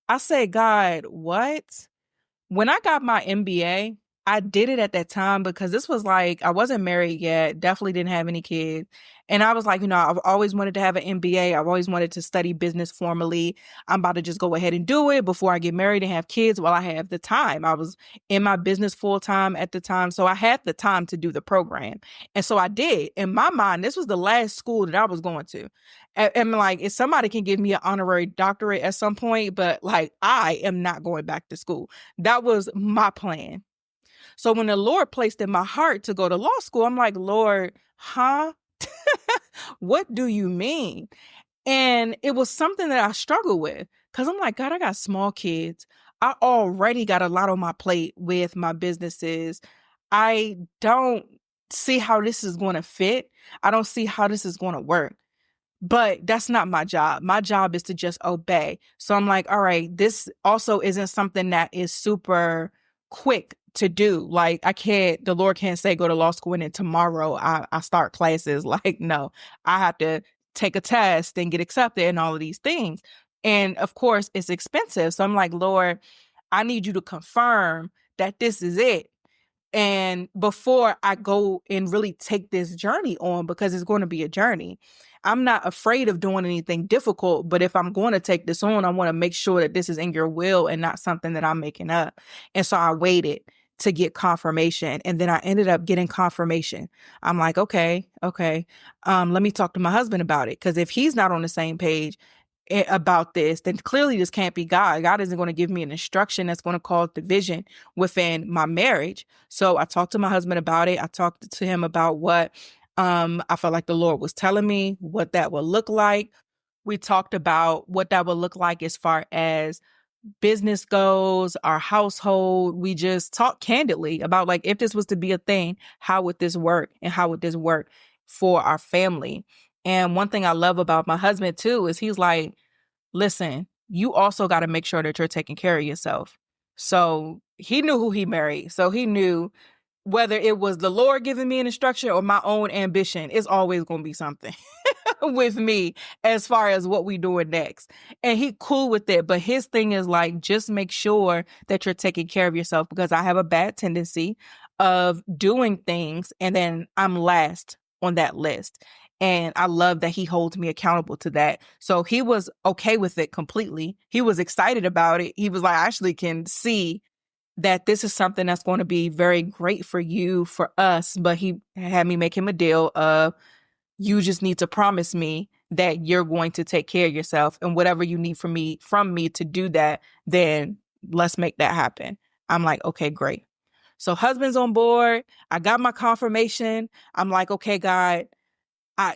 I said, God, what? When I got my MBA, I did it at that time because this was like, I wasn't married yet, definitely didn't have any kids. And I was like, I've always wanted to have an MBA. I've always wanted to study business formally. I'm about to just go ahead and do it before I get married and have kids while I have the time. I was in my business full time at the time. So I had the time to do the program. And so I did. In my mind, this was the last school that I was going to. And like, if somebody can give me an honorary doctorate at some point, but like, I am not going back to school. That was my plan. So when the Lord placed in my heart to go to law school, I'm like, Lord, huh? What do you mean? And it was something that I struggled with because I'm like, God, I got small kids. I already got a lot on my plate with my businesses. I don't see how this is going to fit. I don't see how this is going to work. But that's not my job. My job is to just obey. So I'm like, all right, this also isn't something that is super quick to do. Like the Lord can't say go to law school and then tomorrow I start classes. Like, no, I have to take a test and get accepted and all of these things. And of course, it's expensive. So I'm like, Lord, I need you to confirm that this is it. And before I go and really take this journey on, because it's going to be a journey, I'm not afraid of doing anything difficult. But if I'm going to take this on, I want to make sure that this is in your will and not something that I'm making up. And so I waited to get confirmation. And then I ended up getting confirmation. I'm like, okay. Let me talk to my husband about it. Because if he's not on the same page about this, then clearly this can't be God. God isn't going to give me an instruction that's going to cause division within my marriage. So I talked to my husband about it. I talked to him about what I felt like the Lord was telling me, what that would look like. We talked about what that would look like as far as business goes, our household. We just talked candidly about like, if this was to be a thing, how would this work and how would this work for our family? And one thing I love about my husband too is he's like, listen, you also got to make sure that you're taking care of yourself. So he knew who he married. So he knew whether it was the Lord giving me an instruction or my own ambition, it's always going to be something with me as far as what we doing next. And he cool with it. But his thing is like, just make sure that you're taking care of yourself, because I have a bad tendency of doing things and then I'm last on that list. And I love that he holds me accountable to that. So he was okay with it completely. He was excited about it. He was like, I actually can see that this is something that's going to be very great for you, for us. But he had me make him a deal of, you just need to promise me that you're going to take care of yourself, and whatever you need from me to do that, then let's make that happen. I'm like, okay, great. So husband's on board. I got my confirmation. I'm like, okay, God,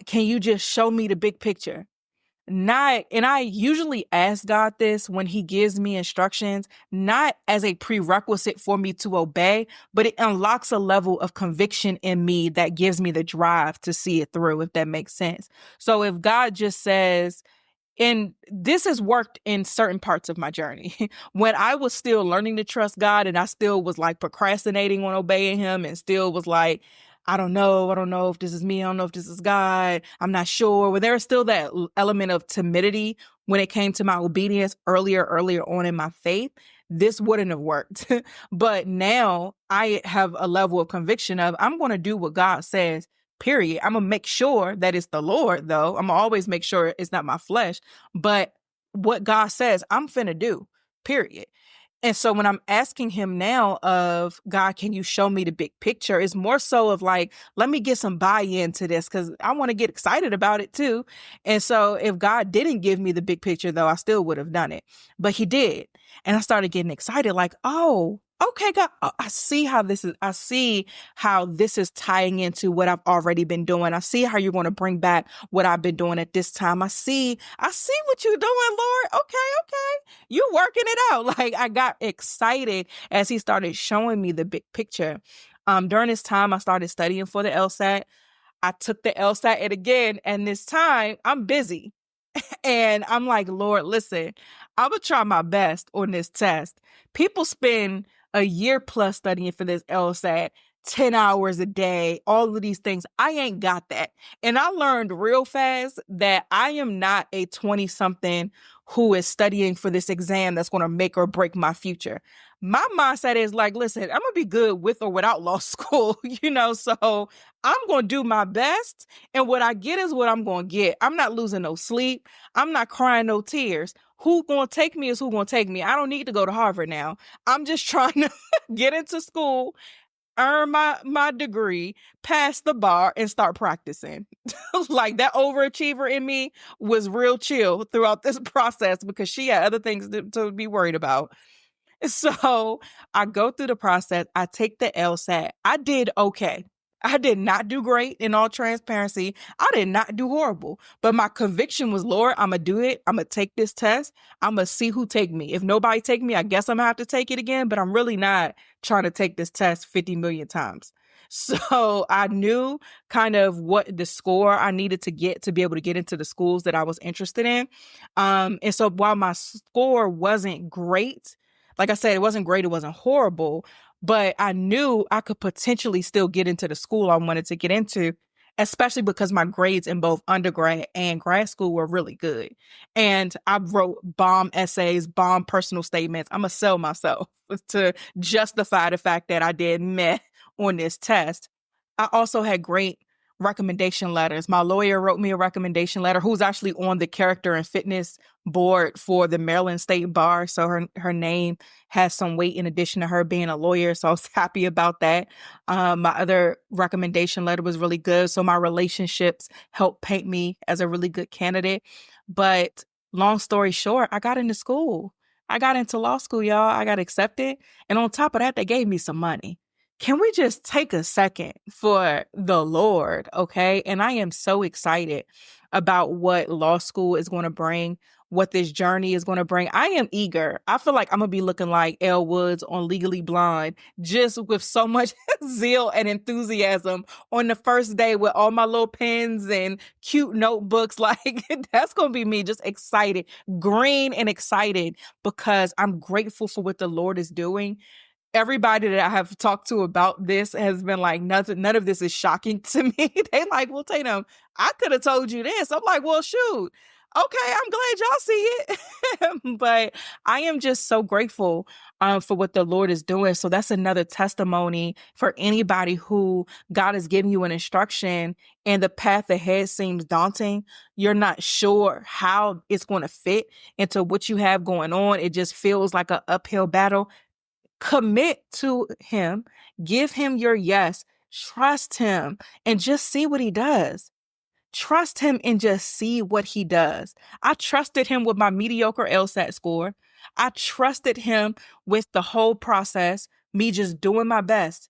can you just show me the big picture? And I usually ask God this when he gives me instructions, not as a prerequisite for me to obey, but it unlocks a level of conviction in me that gives me the drive to see it through, if that makes sense. So if God just says, and this has worked in certain parts of my journey. When I was still learning to trust God and I still was like procrastinating on obeying him and still was like, I don't know if this is me. I don't know if this is God. I'm not sure. Well, there was still that element of timidity when it came to my obedience earlier on in my faith. This wouldn't have worked. But now I have a level of conviction of, I'm going to do what God says. Period. I'm going to make sure that it's the Lord, though. I'm going to always make sure it's not my flesh. But what God says, I'm finna do. Period. And so when I'm asking him now of, God, can you show me the big picture? It's more so of like, let me get some buy-in to this, because I want to get excited about it too. And so if God didn't give me the big picture, though, I still would have done it. But he did. And I started getting excited like, oh, okay, God, I see how this is tying into what I've already been doing. I see how you're going to bring back what I've been doing at this time. I see what you're doing, Lord. Okay. You working it out. Like, I got excited as he started showing me the big picture. During this time, I started studying for the LSAT. I took the LSAT, and again, and this time I'm busy. And I'm like, Lord, listen, I'm going to try my best on this test. People spend a year plus studying for this LSAT. 10 hours a day, all of these things. I ain't got that. And I learned real fast that I am not a 20-something who is studying for this exam that's going to make or break my future. My mindset is like, listen, I'm going to be good with or without law school, so I'm going to do my best. And what I get is what I'm going to get. I'm not losing no sleep. I'm not crying no tears. Who going to take me is who going to take me. I don't need to go to Harvard now. I'm just trying to get into school, earn my degree, pass the bar, and start practicing. Like that overachiever in me was real chill throughout this process because she had other things to be worried about. So I go through the process. I take the LSAT. I did okay. I did not do great, in all transparency. I did not do horrible, but my conviction was, Lord, I'm going to do it. I'm going to take this test. I'm going to see who take me. If nobody take me, I guess I'm going to have to take it again, but I'm really not trying to take this test 50 million times. So I knew kind of what the score I needed to get to be able to get into the schools that I was interested in. And so while my score wasn't great, like I said, it wasn't great, it wasn't horrible, but I knew I could potentially still get into the school I wanted to get into, especially because my grades in both undergrad and grad school were really good. And I wrote bomb essays, bomb personal statements. I'm going to sell myself to justify the fact that I did meh on this test. I also had great recommendation letters. My lawyer wrote me a recommendation letter, who's actually on the character and fitness board for the Maryland State Bar. So her name has some weight in addition to her being a lawyer. So I was happy about that. My other recommendation letter was really good. So my relationships helped paint me as a really good candidate. But long story short, I got into school. I got into law school, y'all. I got accepted. And on top of that, they gave me some money. Can we just take a second for the Lord, okay? And I am so excited about what law school is going to bring, what this journey is going to bring. I am eager. I feel like I'm going to be looking like Elle Woods on Legally Blonde, just with so much zeal and enthusiasm on the first day with all my little pens and cute notebooks. Like, that's going to be me, just excited, green and excited, because I'm grateful for what the Lord is doing. Everybody that I have talked to about this has been like, none of this is shocking to me. They like, well, Tatum, I could have told you this. I'm like, well, shoot. Okay, I'm glad y'all see it. But I am just so grateful for what the Lord is doing. So that's another testimony for anybody who God has given you an instruction and the path ahead seems daunting. You're not sure how it's going to fit into what you have going on. It just feels like an uphill battle. Commit to him, give him your yes, trust him, and just see what he does. Trust him and just see what he does. I trusted him with my mediocre LSAT score. I trusted him with the whole process, me just doing my best.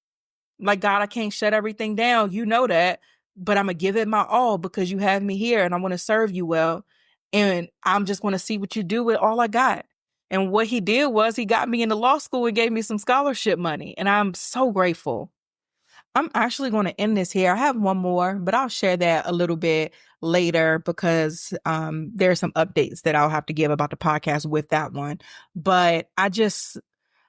Like, God, I can't shut everything down. You know that, but I'm going to give it my all because you have me here and I want to serve you well. And I'm just going to see what you do with all I got. And what he did was he got me into law school and gave me some scholarship money. And I'm so grateful. I'm actually going to end this here. I have one more, but I'll share that a little bit later because there are some updates that I'll have to give about the podcast with that one. But I just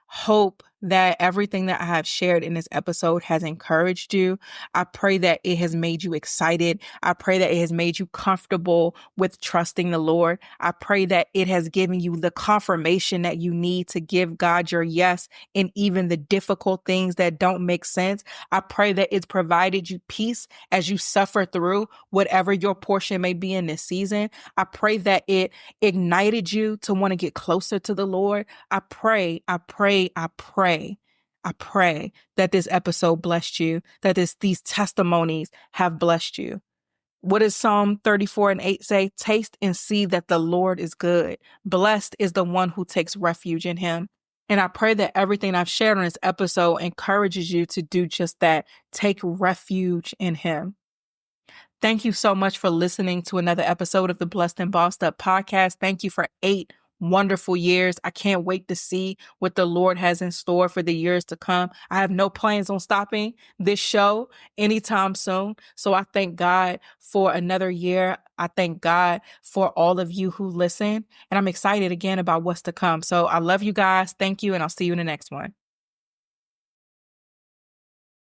hope that everything that I have shared in this episode has encouraged you. I pray that it has made you excited. I pray that it has made you comfortable with trusting the Lord. I pray that it has given you the confirmation that you need to give God your yes in even the difficult things that don't make sense. I pray that it's provided you peace as you suffer through whatever your portion may be in this season. I pray that it ignited you to want to get closer to the Lord. I pray that this episode blessed you, that these testimonies have blessed you. What does Psalm 34:8 say? Taste and see that the Lord is good. Blessed is the one who takes refuge in him. And I pray that everything I've shared on this episode encourages you to do just that. Take refuge in him. Thank you so much for listening to another episode of the Blessed and Bossed Up podcast. Thank you for 8 wonderful years. I can't wait to see what the Lord has in store for the years to come. I have no plans on stopping this show anytime soon. So I thank God for another year. I thank God for all of you who listen. And I'm excited again about what's to come. So I love you guys. Thank you. And I'll see you in the next one.